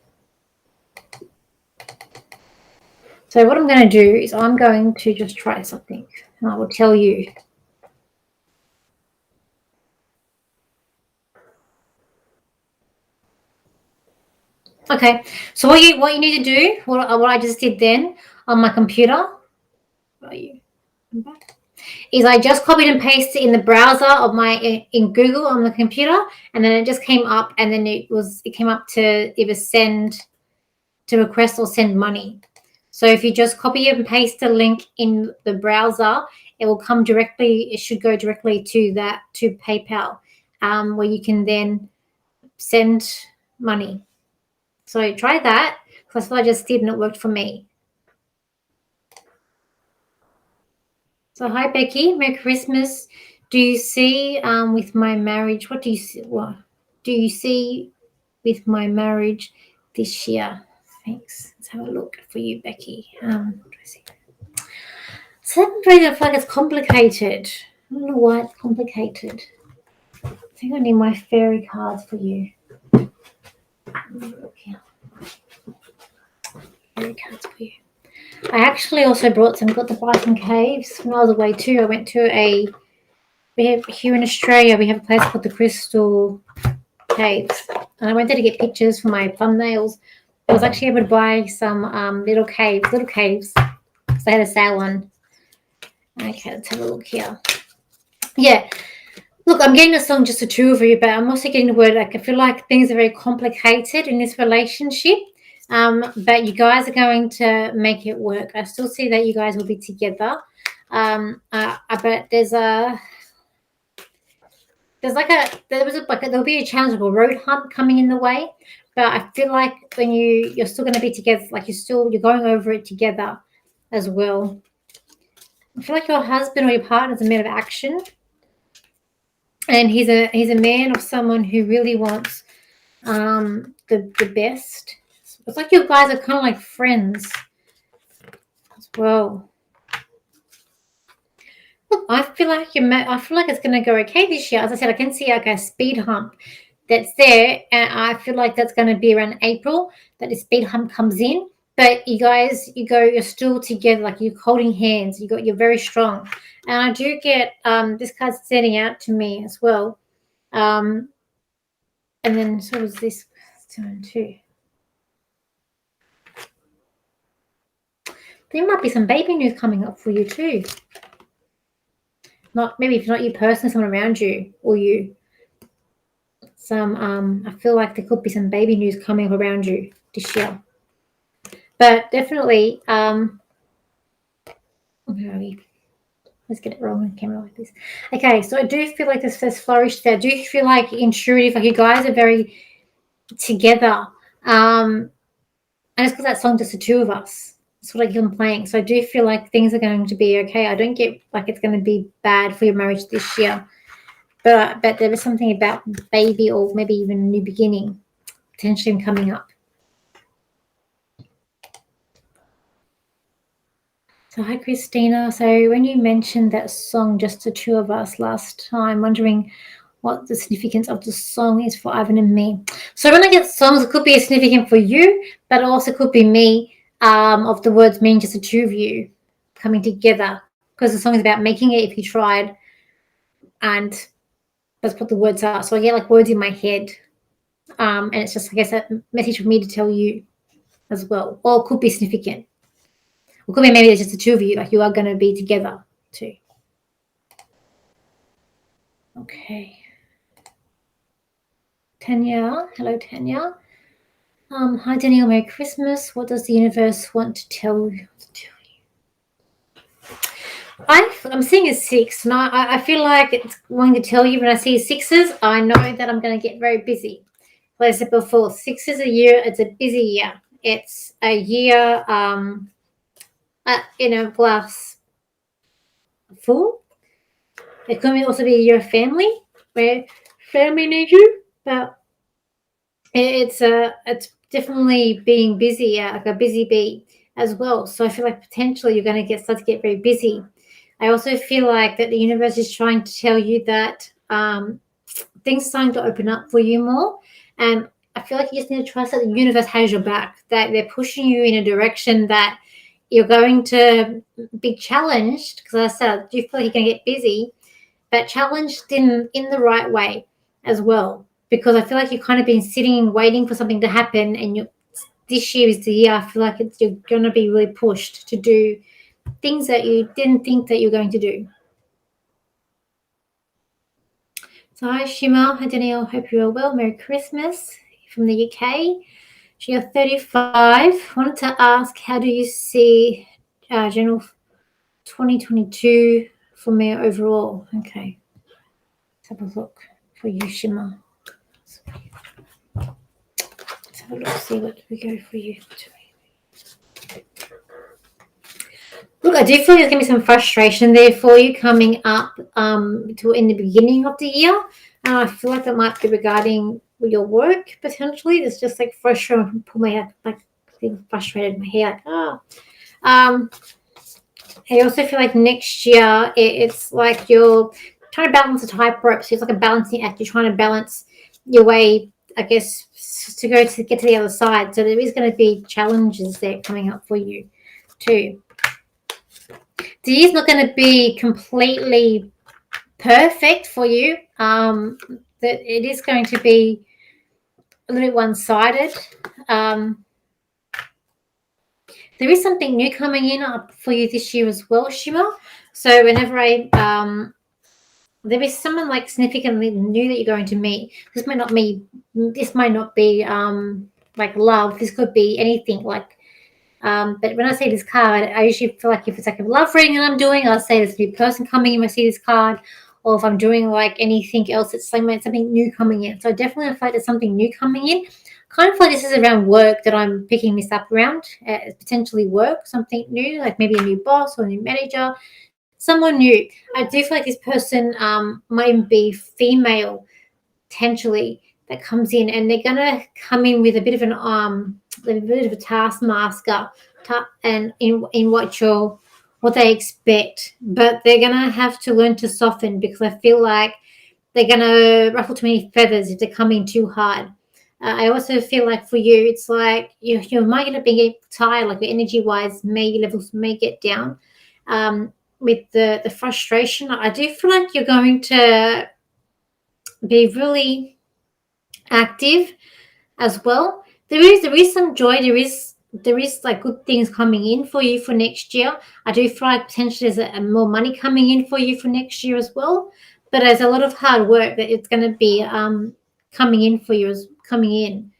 So what I'm going to do is I'm going to just try something and I will tell you. Okay, so what you need to do, what I just did then on my computer, where are you? Is I just copied and pasted in the browser of my in Google on the computer, and then it just came up, and then it came up to either send to request or send money. So if you just copy and paste the link in the browser, it will come directly. It should go directly to PayPal, where you can then send money. So try that, because that's what I just did and it worked for me. So hi Becky, Merry Christmas. Do you see with my marriage? What do you see? What do you see with my marriage this year? Thanks. Let's have a look for you, Becky. Seven days I feel like it's complicated. I don't know why it's complicated. I think I need my fairy cards for you. Look here. Fairy cards for you. I actually also got to buy some caves when I was away too. I went to we have here in Australia, we have a place called the Crystal Caves. And I went there to get pictures for my thumbnails. I was actually able to buy some little caves, because they had a sale on. Okay, let's have a look here. Yeah. Look, I'm getting a song just the two of you, but I'm also getting the word, like, I feel like things are very complicated in this relationship. But you guys are going to make it work. I still see that you guys will be together. But there'll be a challenge of a road hump coming in the way. But I feel like when you're still going to be together, like you're going over it together as well. I feel like your husband or your partner is a man of action, and he's a man of someone who really wants the best. It's like you guys are kind of like friends as well. Look, I feel like it's going to go okay this year. As I said, I can see like a speed hump that's there, and I feel like that's going to be around April that the speed hump comes in. But you're still together, like you're holding hands. You're very strong, and I do get this card standing out to me as well. And then so is this turn too. There might be some baby news coming up for you too. Not maybe if not you personally, someone around you or you. I feel like there could be some baby news coming around you this year. But definitely, where are we? Let's get it wrong on camera like this. Okay, so I do feel like this says flourish there. I do feel like intuitive, like you guys are very together. And it's because that song, just the two of us. That's what I keep on playing. So I do feel like things are going to be okay. I don't get like it's going to be bad for your marriage this year. But there is something about baby or maybe even a new beginning potentially coming up. So hi Christina. So when you mentioned that song, just the two of us last time, wondering what the significance of the song is for Ivan and me. So when I get songs, it could be significant for you, but it also could be me, of the words mean just the two of you coming together, because the song is about making it if you tried, and that's what the words are. So I get like words in my head, and it's just, I guess, a message for me to tell you as well, or it could be significant. It could be maybe it's just the two of you, like you are going to be together too. Okay. Tanya, hello Tanya. Hi Danielle, Merry Christmas. What does the universe want to tell you? I'm seeing a 6, and I feel like it's wanting to tell you when I see sixes, I know that I'm going to get very busy. Like I said before, 6 is a year. It's a busy year. It's a year in a glass full. It could also be your family, where family needs you, but it's definitely being busy, like a busy bee as well. So I feel like potentially you're going to start to get very busy. I also feel like that the universe is trying to tell you that things are starting to open up for you more, and I feel like you just need to trust that the universe has your back, that they're pushing you in a direction that you're going to be challenged. Because I said, I do feel like you're going to get busy, but challenged in the right way as well. Because I feel like you've kind of been sitting and waiting for something to happen, and this year is the year I feel like you're going to be really pushed to do things that you didn't think that you're going to do. So hi Shima, hi Danielle, hope you are well. Merry Christmas from the UK. So you're 35. Wanted to ask, how do you see general 2022 for me overall? Okay, let's have a look for you, Shima. Let's have a look, see what we go for you. Look, I do feel there's going to be some frustration there for you coming up in the beginning of the year. I feel like that might be regarding your work potentially. There's just like frustration. Pull my head, like being frustrated in my hair, like I also feel like next year it's like you're trying to balance a tightrope. So it's like a balancing act. You're trying to balance your way, I guess, to get to the other side. So there is going to be challenges there coming up for you too. The year's not going to be completely perfect for you. That it is going to be a little bit one-sided. There is something new coming in for you this year as well, Shima. So whenever there is someone like significantly new that you're going to meet. This might not be like love. This could be anything like. But when I see this card, I usually feel like if it's like a love reading that I'm doing, I'll say there's a new person coming in. I see this card, or if I'm doing like anything else, it's like something new coming in. So I definitely feel like there's something new coming in. Kind of like this is around work that I'm picking this up around. Potentially work, something new, like maybe a new boss or a new manager, someone new. I do feel like this person might be female potentially that comes in, and they're gonna come in with a bit of a taskmaster, and in what they expect, but they're gonna have to learn to soften, because I feel like they're gonna ruffle too many feathers if they're coming too hard. I also feel like for you, it's like you might get be tired, like your energy wise, your levels may get down. With the frustration, I do feel like you're going to be really active as well. There is some joy. There is like good things coming in for you for next year. I do feel like potentially there's a more money coming in for you for next year as well. But there's a lot of hard work that it's going to be coming in for you as coming in.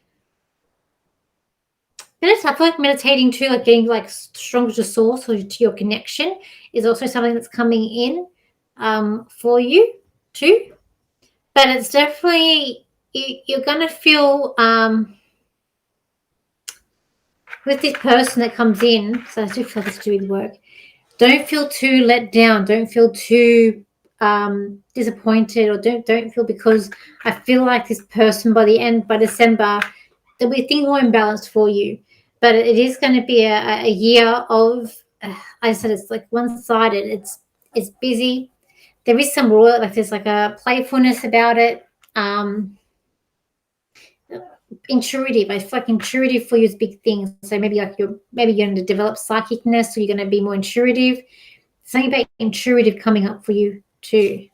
And I feel like meditating too, like getting like stronger to source or to your connection, is also something that's coming in for you too. But it's definitely you're going to feel with this person that comes in. So I do feel like it's to do with work. Don't feel too let down. Don't feel too disappointed, or don't feel, because I feel like this person by December, there'll be things more imbalanced for you. But it is going to be a year of, I said, it's like one-sided. It's busy. There is some royal, like there's like a playfulness about it. Intuitive. I feel like intuitive for you is big things. So maybe like you're going to develop psychicness, or you're going to be more intuitive. Something about intuitive coming up for you too.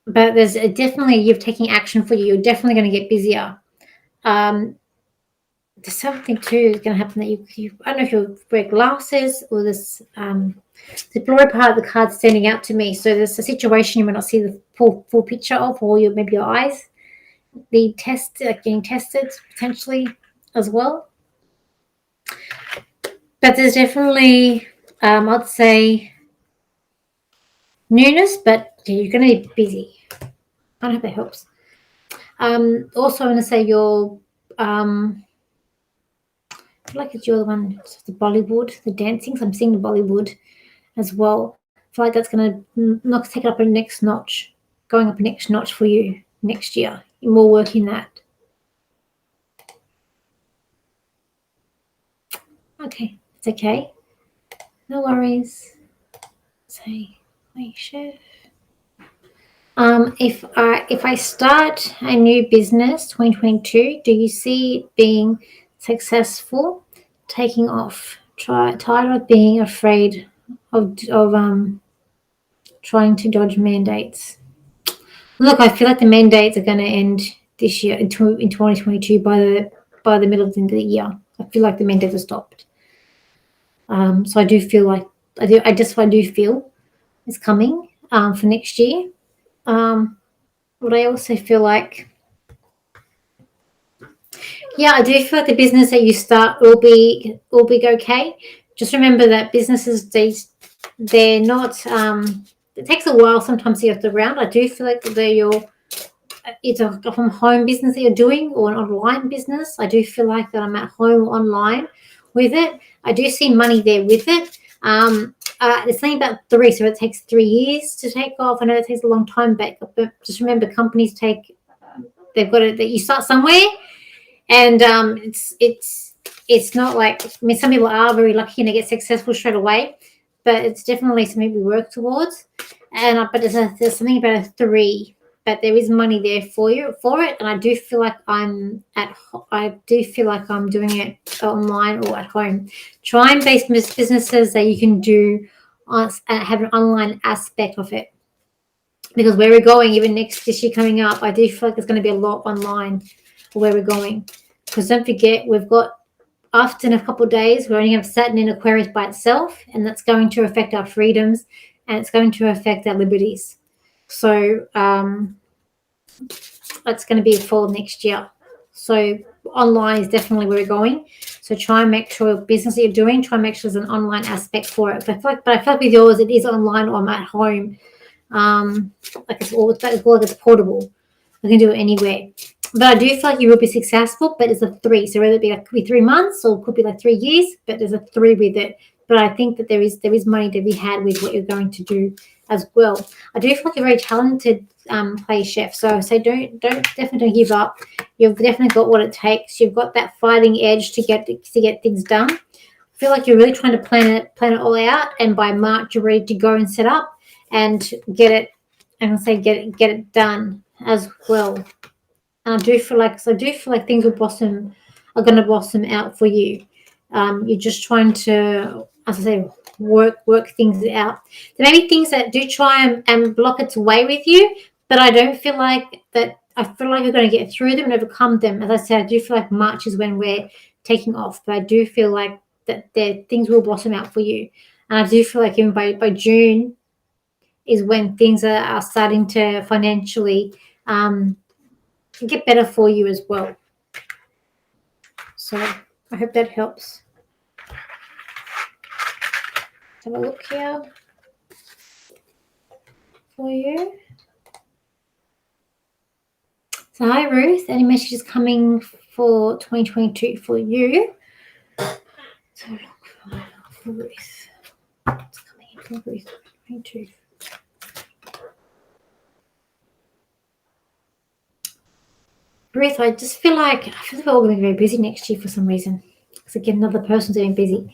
But there's definitely you're taking action for you. You're definitely going to get busier. There's something too is going to happen that you I don't know if you'll wear glasses, or this the blurry part of the card standing out to me. So there's a situation you might not see the full picture of, or maybe your eyes be tested, like getting tested potentially as well. But there's definitely I'd say newness, but you're going to be busy. I hope that helps. Also, I want to say you're I feel like it's you're the one, the Bollywood, the dancing. So I'm seeing the Bollywood as well. feel like that's going to take it up a next notch, going up a next notch for you next year. More work in that. Okay, it's okay. No worries. Say, my chef. If I start a new business, 2022, do you see it being successful, taking off? Tired of being afraid of trying to dodge mandates. Look, I feel like the mandates are going to end this year in 2022 by the middle of the year. I feel like the mandates are stopped. So I do feel like I do feel it's coming for next year. But I also feel like, yeah, I do feel like the business that you start will be okay. Just remember that businesses they're not. It takes a while sometimes to get off the ground. I do feel like it's a from home business that you're doing or an online business. I do feel like that I'm at home online with it. I do see money there with it. It's something about 3, so it takes 3 years to take off. I know it takes a long time, but just remember, companies they've got it that you start somewhere, and it's not like, I mean, some people are very lucky and they get successful straight away, but it's definitely something we work towards. And but there's something about a 3. But there is money there for it, and I do feel like I'm doing it online or at home. Try and base businesses that you can do have an online aspect of it, because where we're going, even this year coming up, I do feel like there's going to be a lot online for where we're going. Because don't forget, we've got, after in a couple of days, we only have Saturn in Aquarius by itself, and that's going to affect our freedoms, and it's going to affect our liberties. So that's going to be fall next year. So online is definitely where we're going. So try and make sure business that you're doing, try and make sure there's an online aspect for it. But I feel like with yours, it is online or I'm at home. Like it's portable. You can do it anywhere. But I do feel like you will be successful, but it's a 3. So whether it could be 3 months or it could be like 3 years, but there's a 3 with it. But I think that there is money to be had with what you're going to do as well. I do feel like you're very talented play chef. So definitely don't give up. You've definitely got what it takes. You've got that fighting edge to get things done. I feel like you're really trying to plan it all out, and by March you're ready to go and set up and get it. I'm gonna say get it done as well. And I do feel like things are going to blossom out for you. You're just trying to, as I say, work things out. There may be things that do try and block its way with you, but I don't feel like that. I feel like you're going to get through them and overcome them. As I said, I do feel like March is when we're taking off, but I do feel like that things will blossom out for you. And I do feel like even by June is when things are starting to financially get better for you as well. So I hope that helps. Let's have a look here for you. So hi Ruth, any messages coming for 2022 for you? So look for Ruth. What's coming in for Ruth 2022? Ruth, I feel like we're all going to be very busy next year for some reason. Because again, another person's getting busy.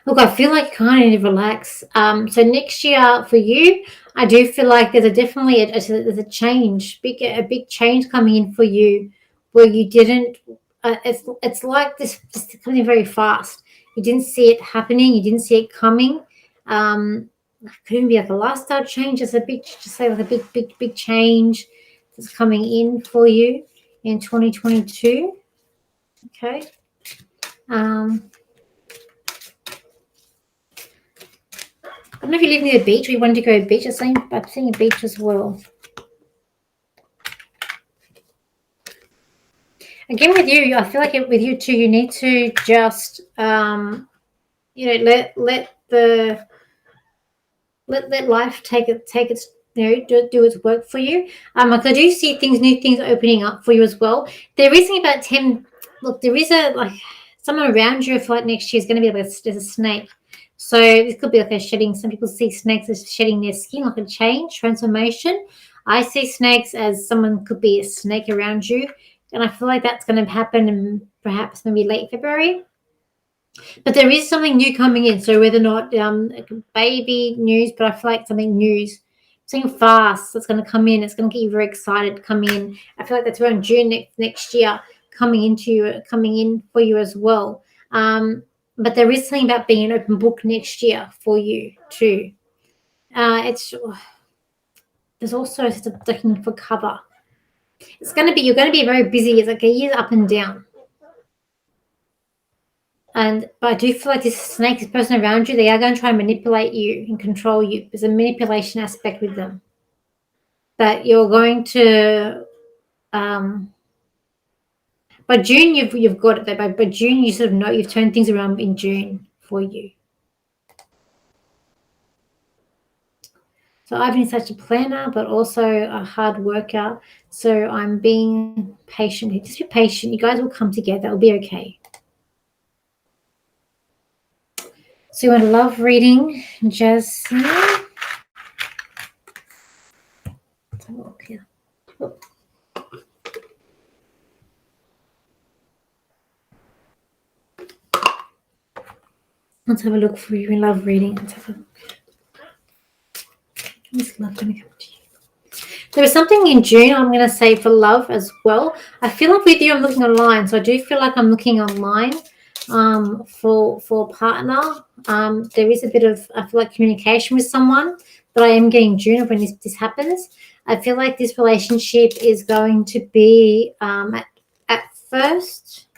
Look, I feel like you kind of need to relax. So next year for you, I do feel like there's a change, a big change coming in for you, where you didn't. It's like this just coming very fast. You didn't see it happening. You didn't see it coming. It could even be like a lifestyle change. It's a big change that's coming in for you in 2022. Okay. I don't know if you live near the beach or you wanted to go to the beach. I'm seeing a beach as well. Again, with you, I feel like with you too, you need to just, let life take its, do its work for you. Like I do see new things opening up for you as well. There is something about 10. Look, there is someone around you. I feel like next year is going to be like there's a snake. So this could be like a shedding. Some people see snakes as shedding their skin, like a change, transformation. I see snakes as someone could be a snake around you. And I feel like that's going to happen in perhaps maybe late February. But there is something new coming in. So whether or not baby news, but I feel like something news, something fast that's going to come in. It's going to get you very excited to come in. I feel like that's around June next year coming in for you as well. But there is something about being an open book next year for you too. There's also looking for cover. You're going to be very busy. It's like a year up and down. But I do feel like this snake, this person around you, they are going to try and manipulate you and control you. There's a manipulation aspect with them. But you're going to, by June, you've got it. By June, you sort of know you've turned things around in June for you. So I've been such a planner, but also a hard worker. So I'm being patient. Just be patient. You guys will come together. It'll be okay. So you want a love reading, Jasmine? Let's have a look here. Oh. Let's have a look for you in love reading. Let's have a look. What's love going to come to you? There is something in June I'm going to say for love as well. I feel like with you, I'm looking online. So I do feel like I'm looking online for a partner. There is a bit of, I feel like, communication with someone, but I am getting June when this happens. I feel like this relationship is going to be, at first,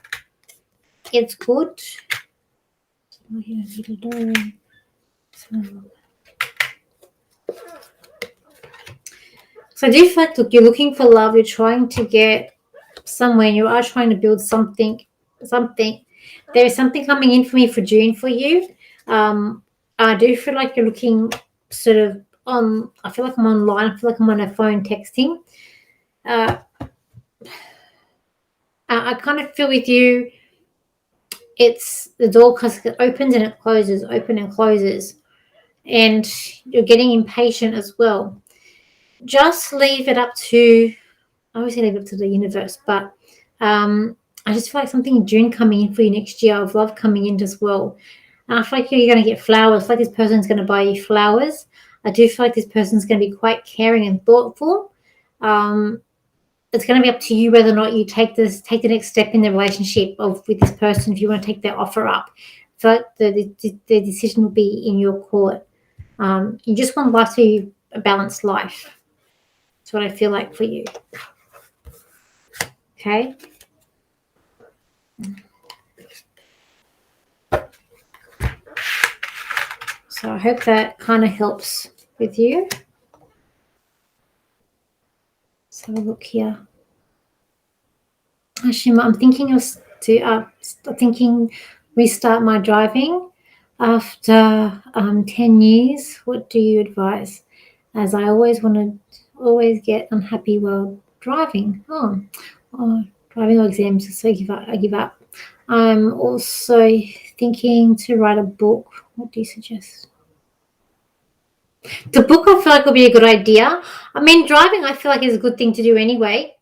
it's good. So I do feel like, look, you're looking for love. You're trying to get somewhere. You are trying to build something. There is something coming in for me for June for you. I do feel like you're looking sort of on. I feel like I'm online. I feel like I'm on a phone texting. I kind of feel with you. It's the door opens and it closes, open and closes, and you're getting impatient as well. Just leave it up to. I always say leave it up to the universe, but I just feel like something in June coming in for you next year of love coming in as well. And I feel like you're going to get flowers. I feel like this person's going to buy you flowers. I do feel like this person's going to be quite caring and thoughtful. It's going to be up to you whether or not you take the next step in the relationship with this person. If you want to take their offer up, I feel like the decision will be in your court. You just want life to be a balanced life. That's what I feel like for you. Okay. So I hope that kind of helps with you. Let's have a look here. Actually, I'm thinking restart my driving after 10 years. What do you advise? As I always get unhappy while driving. Driving or exams, so I give up. I'm also thinking to write a book. What do you suggest? The book I feel like will be a good idea. I mean, driving I feel like is a good thing to do anyway,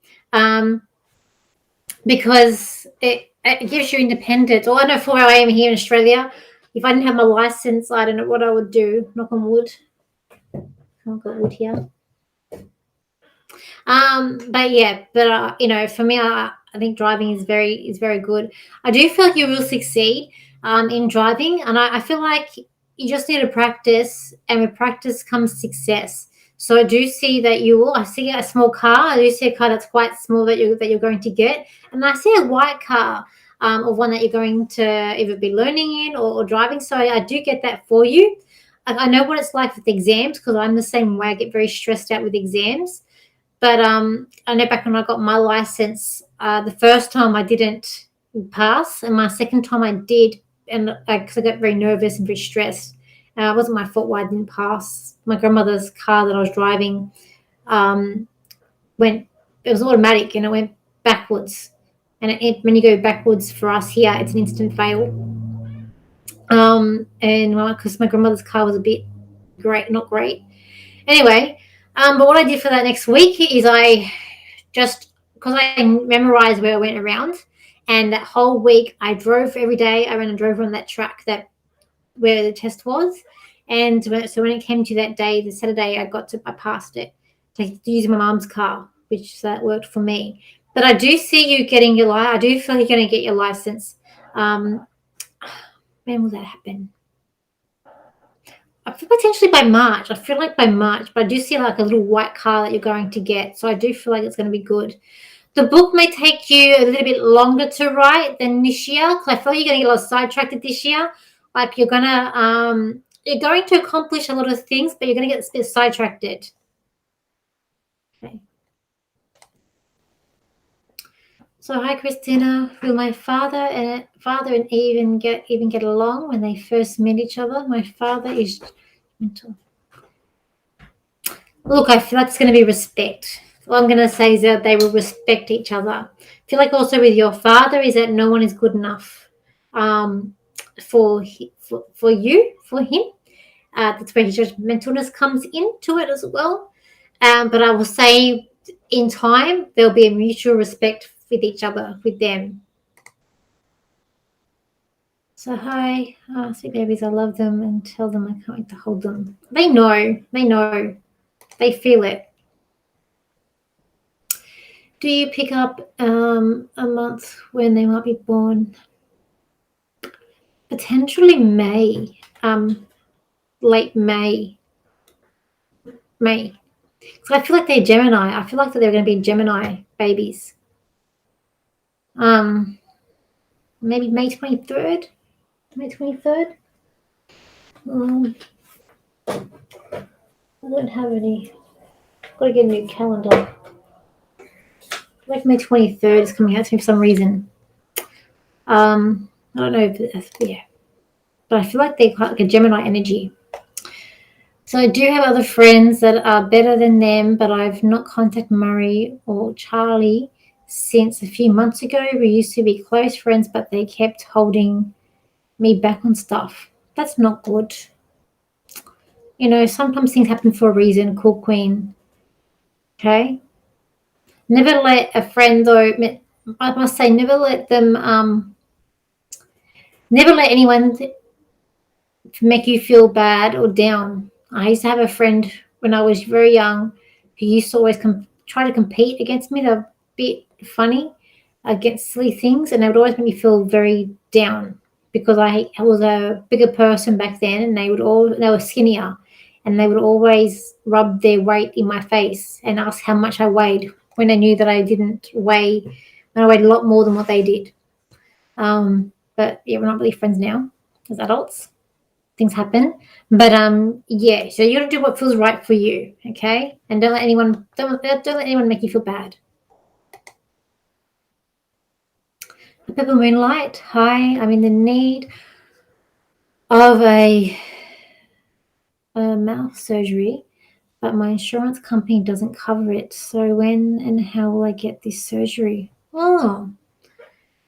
because it gives you independence. Or I know for where I am here in Australia, if I didn't have my license, I don't know what I would do. Knock on wood. I've got wood here. For me, I think driving is very good. I do feel like you will succeed in driving, and I feel like you just need to practice, and with practice comes success. So I do see that you will. I see a small car. I do see a car that's quite small that you're going to get, and I see a white car, or one that you're going to either be learning in or driving. So I do get that for you. I know what it's like with exams because I'm the same way. I get very stressed out with exams. But I know back when I got my license, the first time I didn't pass, and my second time I did, and because I got very nervous and very stressed. It wasn't my fault why I didn't pass. My grandmother's car that I was driving it was automatic and it went backwards. And when you go backwards for us here, it's an instant fail. And because my grandmother's car was a bit not great. Anyway, but what I did for that next week is I just, because I memorized where I went around, and that whole week I drove every day. I ran and drove on that track that where the test was, and so when it came to that day, the Saturday, I passed it to using my mom's car, which that worked for me. But I do see you getting your license. I do feel you're going to get your license. When will that happen? I feel potentially by March. I feel like by March, but I do see like a little white car that you're going to get. So I do feel like it's going to be good. The book may take you a little bit longer to write than this year, because I feel like you're going to get a lot sidetracked this year. Like you're going to accomplish a lot of things, but you're going to get a bit sidetracked. Okay. So hi Christina, will my father and even get along when they first meet each other? My father is mental. Look, I feel like it's going to be respect. All I'm going to say is that they will respect each other. I feel like also with your father is that no one is good enough for him. That's where his judgmentalness comes into it as well. But I will say in time, there'll be a mutual respect with each other, with them. So hi, sweet babies, I love them and tell them I can't wait to hold them. They know, they feel it. Do you pick up a month when they might be born? Potentially May, late May. So I feel like they're Gemini. I feel like that they're going to be Gemini babies. Maybe May 23rd. May 23rd. I don't have any. Got to get a new calendar. Like May 23rd is coming out to me for some reason. I don't know if that's, yeah. But I feel like they're quite like a Gemini energy. So I do have other friends that are better than them, but I've not contacted Murray or Charlie since a few months ago. We used to be close friends, but they kept holding me back on stuff. That's not good. You know, sometimes things happen for a reason, cool queen. Okay? Never let a friend, though, I must say, never let anyone make you feel bad or down. I used to have a friend when I was very young who used to always try to compete against me. They were a bit funny against silly things, and they would always make me feel very down because I was a bigger person back then, and they were skinnier, and they would always rub their weight in my face and ask how much I weighed when they knew that I didn't weigh, and I weighed a lot more than what they did. But yeah, we're not really friends now as adults. Things happen, but yeah, so you got to do what feels right for you, okay? And don't let anyone make you feel bad. Purple Moonlight, hi, I'm in the need of a mouth surgery, but my insurance company doesn't cover it. So when and how will I get this surgery? So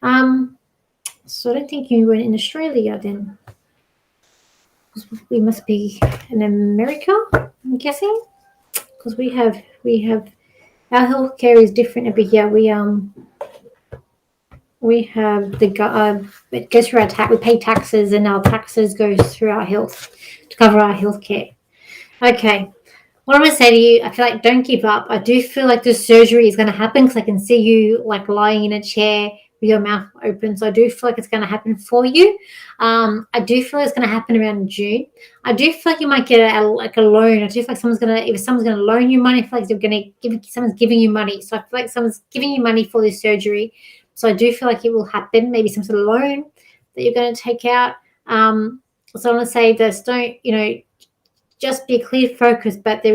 I don't think you were in Australia then. We must be in America, I'm guessing, because we have our healthcare is different over here. We have it goes through our tax. We pay taxes, and our taxes goes through our health to cover our healthcare. Okay, what I'm going to say to you, I feel like don't give up. I do feel like the surgery is going to happen because I can see you like lying in a chair with your mouth open. So I do feel like it's going to happen for you. I do feel like it's going to happen around June. I do feel like you might get a loan. I do feel like someone's going to loan you money. I feel like they're going to someone's giving you money. So I feel like someone's giving you money for this surgery. So I do feel like it will happen. Maybe some sort of loan that you're going to take out. So I want to say this: don't just be clear focus, but I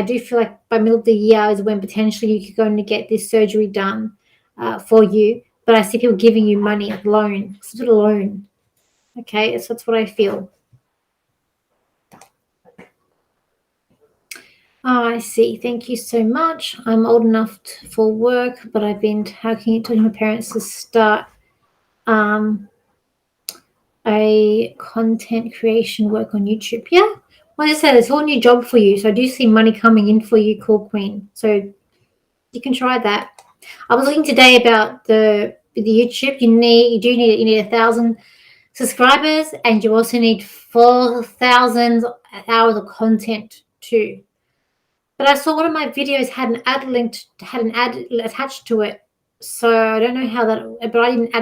do feel like by middle of the year is when potentially you could go and get this surgery done for you. But I see people giving you money, a loan, some sort of loan. Okay, so that's what I feel. Oh, I see. Thank you so much. I'm old enough for work, but I've been talking to my parents to start a content creation work on YouTube. Yeah. Like I said, it's all new job for you. So I do see money coming in for you, Cool Queen. So you can try that. I was looking today about the YouTube. You need 1,000 subscribers, and you also need 4,000 hours of content too. But I saw one of my videos had an ad attached to it. So I don't know how that, but I didn't I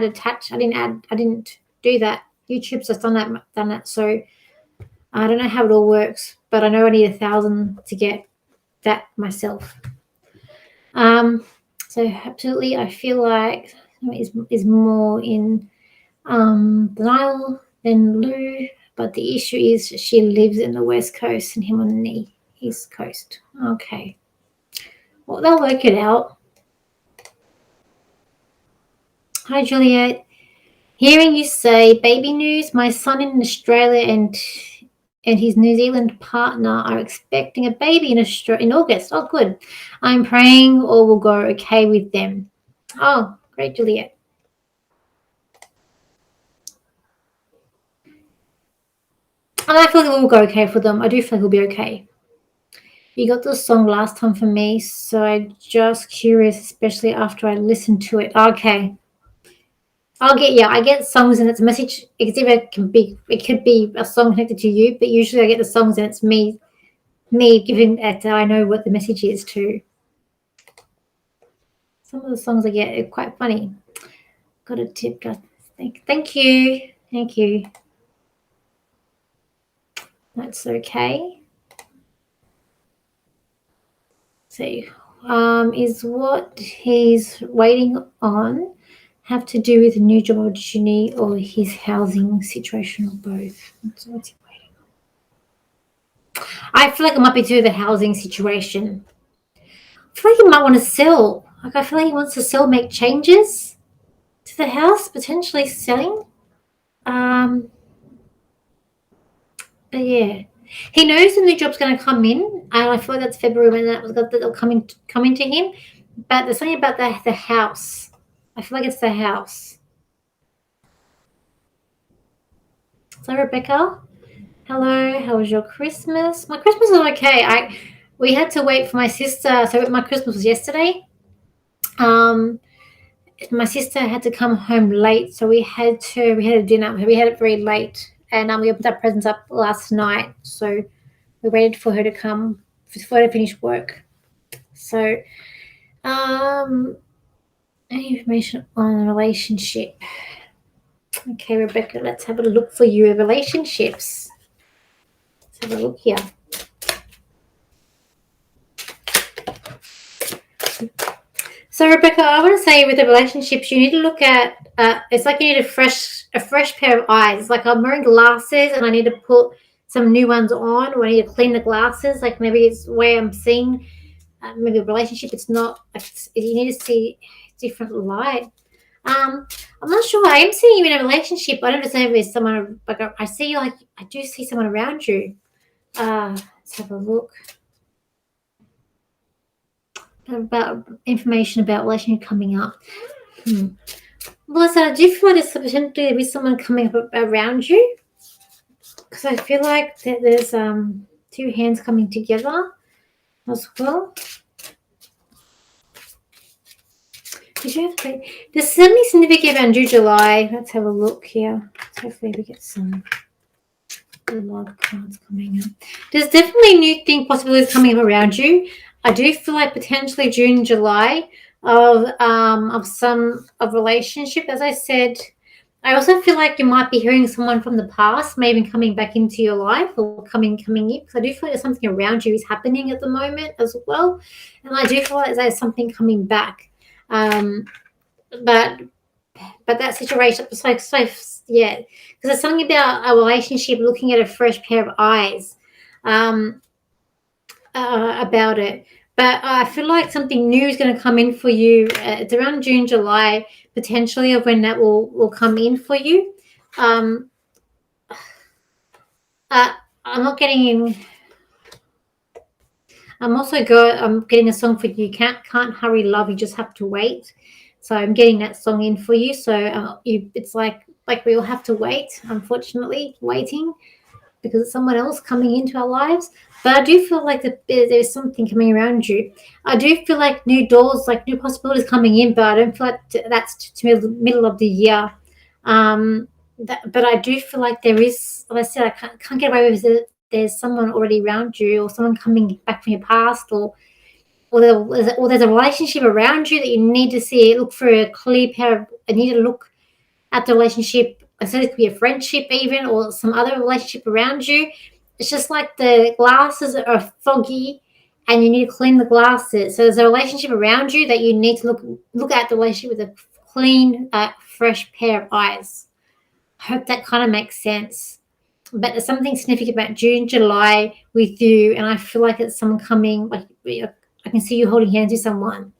didn't do that. YouTube's just done that. So I don't know how it all works, but I know I need 1,000 to get that myself. So absolutely, I feel like is more in denial than Lou, but the issue is she lives in the West Coast and him on the East Coast. Okay. Well, they'll work it out. Hi, Juliet. Hearing you say baby news, my son in Australia and his New Zealand partner are expecting a baby in August. Oh, good. I'm praying all will go okay with them. Oh, great, Juliet. And I feel like it will go okay for them. I do feel like it'll be okay. You got the song last time for me, so I'm just curious, especially after I listened to it. Okay. I get songs and it's a message. It could be a song connected to you, but usually I get the songs and it's me giving it. I know what the message is too. Some of the songs I get are quite funny. Got a tip. Thank you. That's okay. So, is what he's waiting on have to do with a new job opportunity or his housing situation or both? So what's he waiting on? I feel like it might be due to the housing situation. I feel like he might want to sell. Like I feel like he wants to sell, make changes to the house, potentially selling. But yeah, he knows the new job's going to come in, and I feel like that's February when that'll come into him. But there's something about the house. I feel like it's the house. So Rebecca, hello. How was your Christmas? My Christmas was okay. We had to wait for my sister. So my Christmas was yesterday. My sister had to come home late, so we had a dinner. We had it very late, and we opened our presents up last night. So we waited for her to come for her to finish work. So, any information on a relationship? Okay, Rebecca, let's have a look for you at relationships. Let's have a look here. So, Rebecca, I want to say with the relationships, you need to look at. It's like you need a fresh pair of eyes. It's like I'm wearing glasses and I need to put some new ones on, or I need to clean the glasses. Like maybe it's where I'm seeing maybe a relationship. It's not. You need to see different light. I'm not sure. I am seeing you in a relationship. I don't know if it's someone like I see you. Like I do see someone around you. Let's have a look. About information about relationship coming up. Well, I do feel like there's potentially be someone coming up around you, because I feel like there's two hands coming together as well. Did you have there's something significant around July. Let's have a look here. Hopefully we get some love cards coming up. There's definitely new possibilities coming up around you. I do feel like potentially June, July of relationship. As I said, I also feel like you might be hearing someone from the past, maybe coming back into your life or coming in. Because I do feel like there's something around you is happening at the moment as well, and I do feel like there's something coming back. But that situation, so yeah, because there's something about a relationship looking at a fresh pair of eyes about it. But I feel like something new is going to come in for you. It's around June, July, potentially, of when that will come in for you. I'm not getting in. I'm getting a song for you. Can't hurry, love. You just have to wait. So I'm getting that song in for you. So it's like we all have to wait, unfortunately, waiting because it's someone else coming into our lives. But I do feel like there's something coming around you. I do feel like new doors, like new possibilities coming in, but I don't feel like that's to middle of the year. But I do feel like there is, like I said, I can't get away with it. There's someone already around you or someone coming back from your past or there's a relationship around you that you need to see. Look for a clear pair of, I need to look at the relationship. I said it could be a friendship even or some other relationship around you. It's just like the glasses are foggy and you need to clean the glasses. So there's a relationship around you that you need to look at the relationship with a clean, fresh pair of eyes. I hope that kind of makes sense. But there's something significant about June, July with you, and I feel like it's someone coming. Like I can see you holding hands with someone.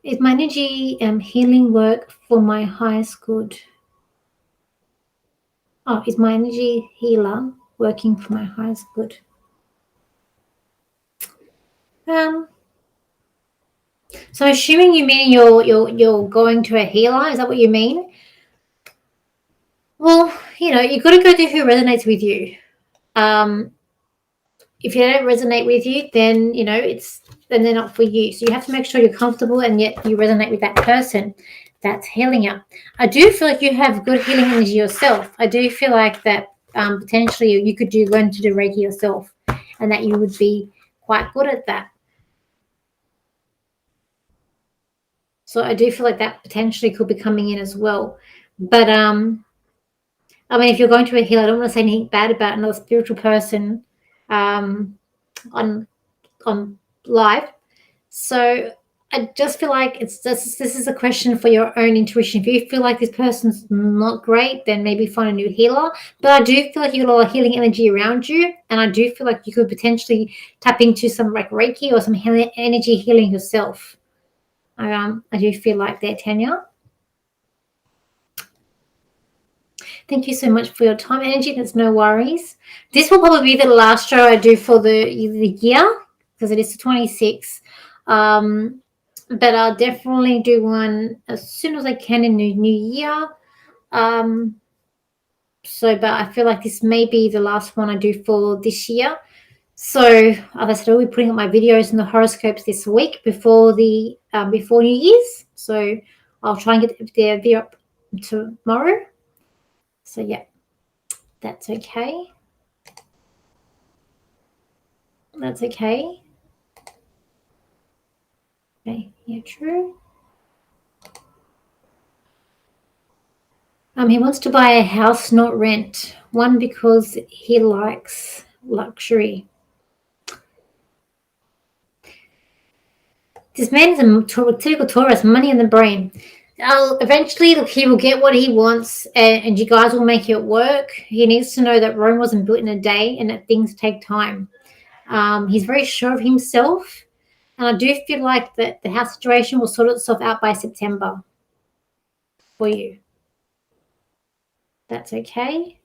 Is my energy healing work for my highest good? Oh, is my energy healer working for my highest good? Um, so assuming you mean you're going to a healer, is that what you mean? Well, you've got to go to who resonates with you. If they don't resonate with you, then then they're not for you. So you have to make sure you're comfortable and yet you resonate with that person that's healing you. I do feel like you have good healing energy yourself. I do feel like that potentially you could learn to do Reiki yourself, and that you would be quite good at that. So I do feel like that potentially could be coming in as well. But I mean, if you're going to a healer, I don't want to say anything bad about another spiritual person on live. So I just feel like this is a question for your own intuition. If you feel like this person's not great, then maybe find a new healer. But I do feel like you got a lot of healing energy around you, and I do feel like you could potentially tap into some like Reiki or some energy healing yourself. I do feel like that, Tanya. Thank you so much for your time, energy. There's no worries. This will probably be the last show I do for the year because it is the 26th. But I'll definitely do one as soon as I can in the new year. But I feel like this may be the last one I do for this year. So, as I said, I'll be putting up my videos and the horoscopes this week before before New Year's. So I'll try and get the video up tomorrow. So yeah, that's okay. That's okay. Okay, yeah, true. He wants to buy a house, not rent. One, because he likes luxury. This man is a typical Taurus, money in the brain. Eventually, look, he will get what he wants, and you guys will make it work. He needs to know that Rome wasn't built in a day, and that things take time. He's very sure of himself, and I do feel like that the house situation will sort itself out by September for you. That's okay.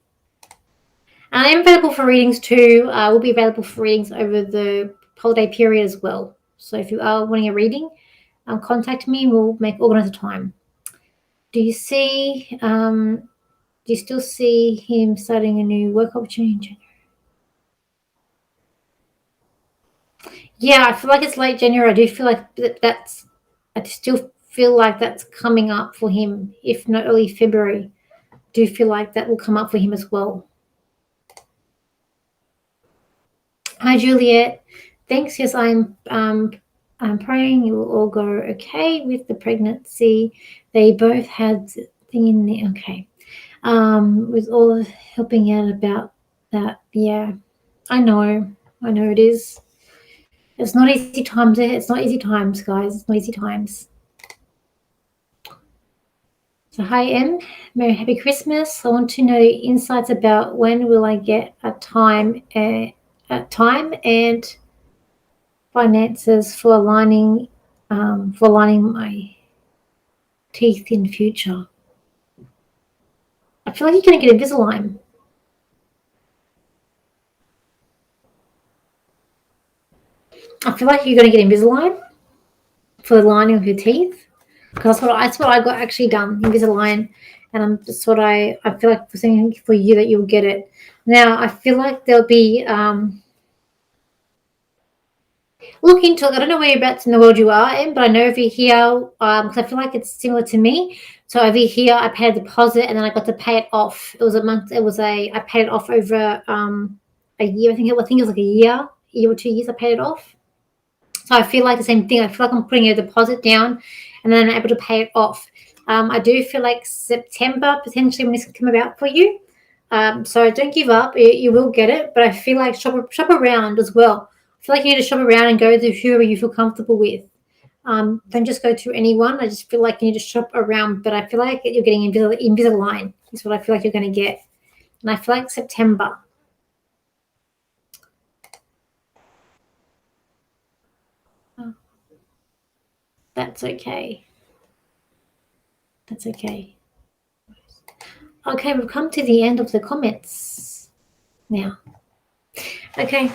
I am available for readings too. I will be available for readings over the holiday period as well. So if you are wanting a reading, contact me. We'll organize a time. Do you still see him starting a new work opportunity in January? Yeah, I feel like it's late January. I do feel like I still feel like that's coming up for him, if not early February. I do feel like that will come up for him as well. Hi, Juliet. Thanks. Yes, I'm praying it will all go okay with the pregnancy. They both had thing in there. Okay. With all helping out about that. Yeah, I know it is. It's not easy times. It's not easy times, guys. It's not easy times. So hi, Em. Merry Happy Christmas. I want to know insights about when will I get a time and finances for aligning my teeth in future. I feel like you're going to get Invisalign. I feel like you're going to get Invisalign for the lining of your teeth. Because that's what I got actually done, Invisalign. And that's what I feel like for you that you'll get it. Now, I feel like there'll be, look into it. I don't know whereabouts in the world you are in, but I know over here, because I feel like it's similar to me. So over here, I paid a deposit and then I got to pay it off. It was a month. I paid it off over a year. I think it was like a year or 2 years. I paid it off. So I feel like the same thing. I feel like I'm putting a deposit down and then I'm able to pay it off. I do feel like September potentially when this can come about for you. So don't give up. You will get it, but I feel like shop around as well. I feel like you need to shop around and go to whoever you feel comfortable with. Don't just go to anyone. I just feel like you need to shop around, but I feel like you're getting Invisalign is what I feel like you're going to get. And I feel like September. Oh, that's okay. That's okay. Okay, we've come to the end of the comments now. Okay.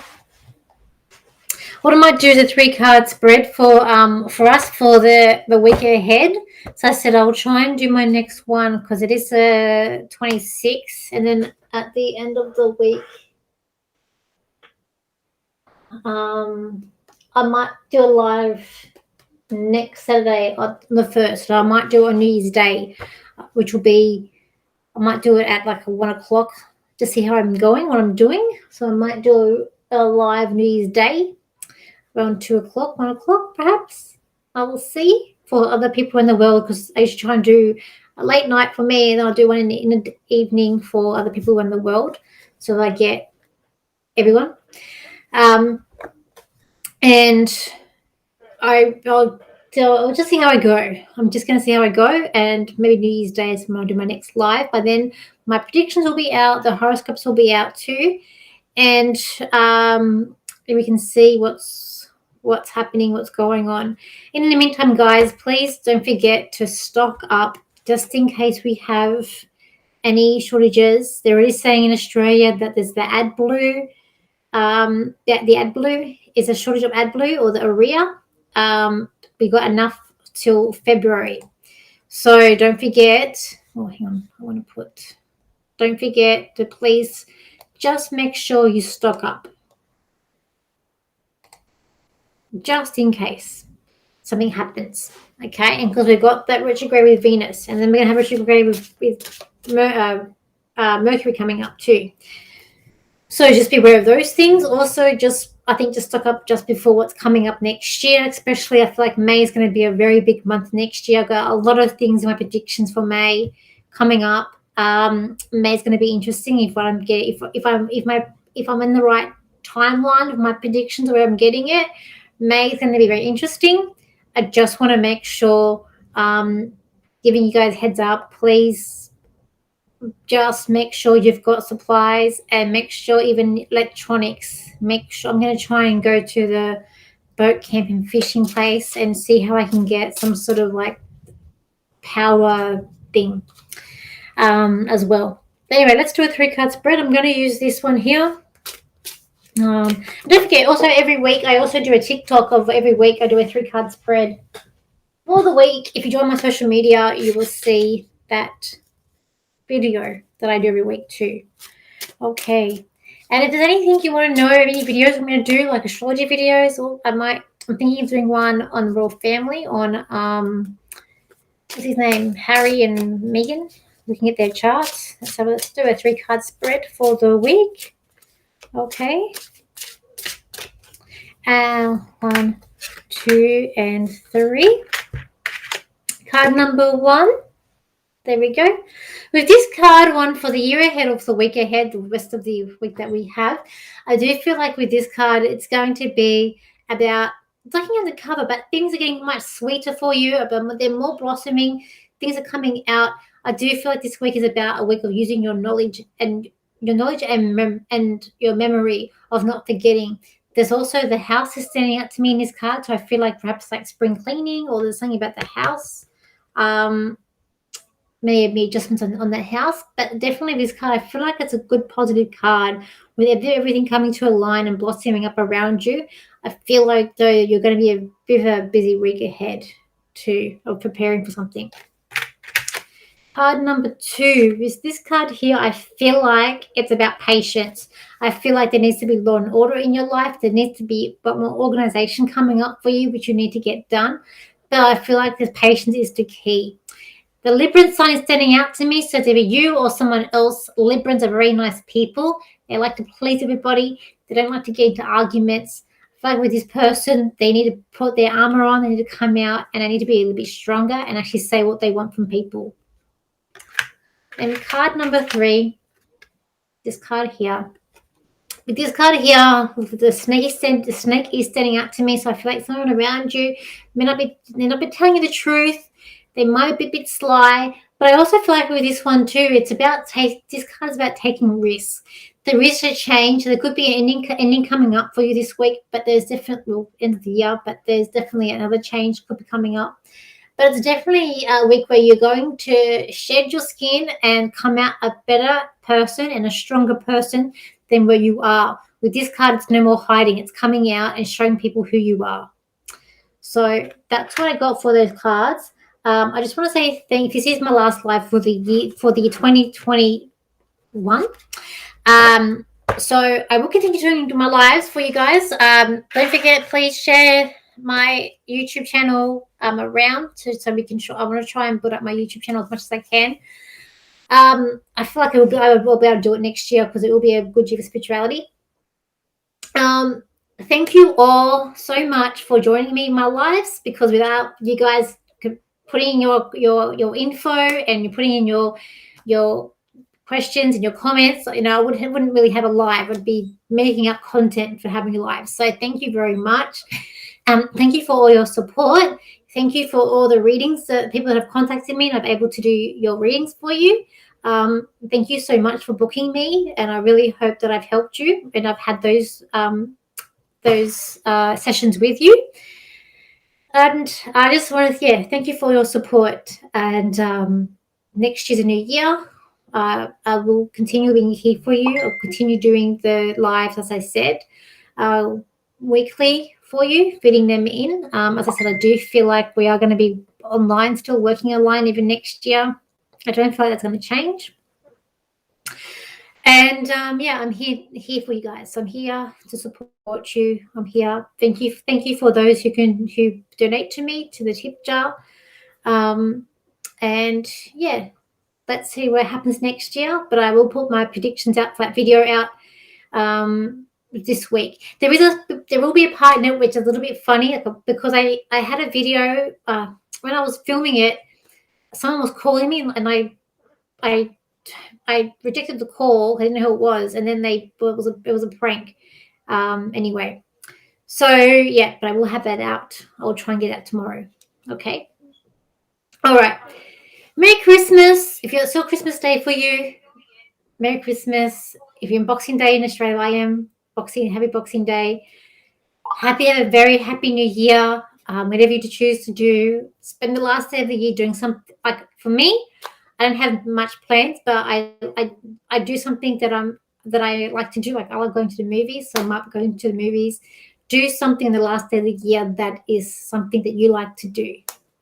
What I might do is a 3-card spread for us for the week ahead. So I said I'll try and do my next one because it is 26, and then at the end of the week, I might do a live next Saturday on the 1st. So I might do it on New Year's Day, which will be, I might do it at like 1 o'clock to see how I'm going, what I'm doing. So I might do a live New Year's Day around 2 o'clock, 1 o'clock, perhaps. I will see for other people in the world because I used to try and do a late night for me, and then I'll do one in the evening for other people in the world, so I get everyone. And I'll just see how I go. I'm just going to see how I go, and maybe New Year's Day is when I'll do my next live. By then, my predictions will be out. The horoscopes will be out too, and we can see what's happening, what's going on. In the meantime, guys, please don't forget to stock up just in case we have any shortages. They're already saying in Australia that there's the AdBlue. The AdBlue is a shortage of AdBlue or the urea. We got enough till February. So don't forget. Oh, hang on. Don't forget to please just make sure you stock up. Just in case something happens, okay? And because we've got that retrograde with Venus, and then we're going to have retrograde with Mercury coming up too. So just be aware of those things. Also, just stock up just before what's coming up next year. Especially, I feel like May is going to be a very big month next year. I've got a lot of things in my predictions for May coming up. May is going to be interesting if I'm in the right timeline of my predictions where I'm getting it. May is going to be very interesting. I just want to make sure, giving you guys heads up, please just make sure you've got supplies and make sure even electronics. Make sure I'm going to try and go to the boat camp and fishing place and see how I can get some sort of like power thing as well. Anyway, let's do a 3-card spread. I'm going to use this one here. Don't forget, also every week I also do a TikTok of every week I do a 3-card spread for the week. If you join my social media, you will see that video that I do every week too. Okay. And if there's anything you want to know, any videos I'm going to do, like astrology videos, or I'm thinking of doing one on the royal family, on what's his name, Harry and Meghan, looking at their charts. So let's do a 3-card spread for the week. Okay. 1, 2, and 3. Card number 1. There we go. With this card one for the year ahead or for the week ahead, the rest of the week that we have, I do feel like with this card, it's going to be about looking at the cover, but things are getting much sweeter for you. They're more blossoming. Things are coming out. I do feel like this week is about a week of using your knowledge and your memory of not forgetting. There's also the house is standing out to me in this card, so I feel like perhaps like spring cleaning or there's something about the house. Maybe adjustments on that house, but definitely this card, I feel like it's a good positive card with everything coming to a line and blossoming up around you. I feel like though you're going to be a bit of a busy week ahead too of preparing for something. Card number 2 is this card here. I feel like it's about patience. I feel like there needs to be law and order in your life. There needs to be a bit more organization coming up for you, which you need to get done. But I feel like the patience is the key. The Libran sign is standing out to me. So it's either you or someone else. Librans are very nice people. They like to please everybody. They don't like to get into arguments. I feel like with this person, they need to put their armor on. They need to come out and they need to be a little bit stronger and actually say what they want from people. And card number 3, this card here. With this card here, with the snake is standing out to me. So I feel like someone around you may not be telling you the truth. They might be a bit sly, but I also feel like with this one too, it's about this card is about taking risks. The risks are change. There could be an ending coming up for you this week, but there's definitely end of the year, but there's definitely another change could be coming up. But it's definitely a week where you're going to shed your skin and come out a better person and a stronger person than where you are. With this card, it's no more hiding. It's coming out and showing people who you are. So that's what I got for those cards. I just want to say thank you. This is my last live for the year, for the 2021. So I will continue doing my lives for you guys. Don't forget, please share my YouTube channel around so we can I want to try and build up my YouTube channel as much as I can. I feel like I will be able to do it next year because it will be a good year for spirituality. Thank you all so much for joining me in my lives, because without you guys putting in your info and you're putting in your questions and your comments, I wouldn't really have a live. I'd be making up content for having a live. So thank you very much. Thank you for all your support. Thank you for all the readings that people that have contacted me and I'm able to do your readings for you. Thank you so much for booking me, and I really hope that I've helped you and I've had those sessions with you. And I just want to, thank you for your support. And next year's a new year. I will continue being here for you. I'll continue doing the lives, as I said, weekly for you, fitting them in. As I said, I do feel like we are going to be online, still working online even next year. I don't feel like that's going to change. And I'm here for you guys. So I'm here to support you. I'm here. Thank you for those who donate to me, to the tip jar. And let's see what happens next year. But I will put my predictions out for that video out this week. There will be a part in it which is a little bit funny, because I had a video when I was filming it. Someone was calling me, and I rejected the call. I didn't know who it was, and then it was a prank. Anyway, so but I will have that out. I'll try and get that tomorrow. Okay. All right. Merry Christmas. If it's still Christmas Day for you, Merry Christmas. If you're in Boxing Day in Australia, I am Happy Boxing Day. Have a very happy New Year. Whatever you choose to do, spend the last day of the year doing something. Like for me, I don't have much plans, but I do something that I like to do. Like I like going to the movies, so I might go to the movies. Do something in the last day of the year that is something that you like to do.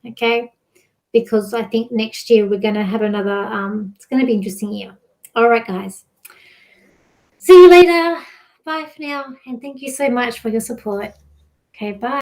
Okay, because I think next year we're going to have another. It's going to be an interesting year. All right, guys. See you later. Bye for now, and thank you so much for your support. Okay, bye.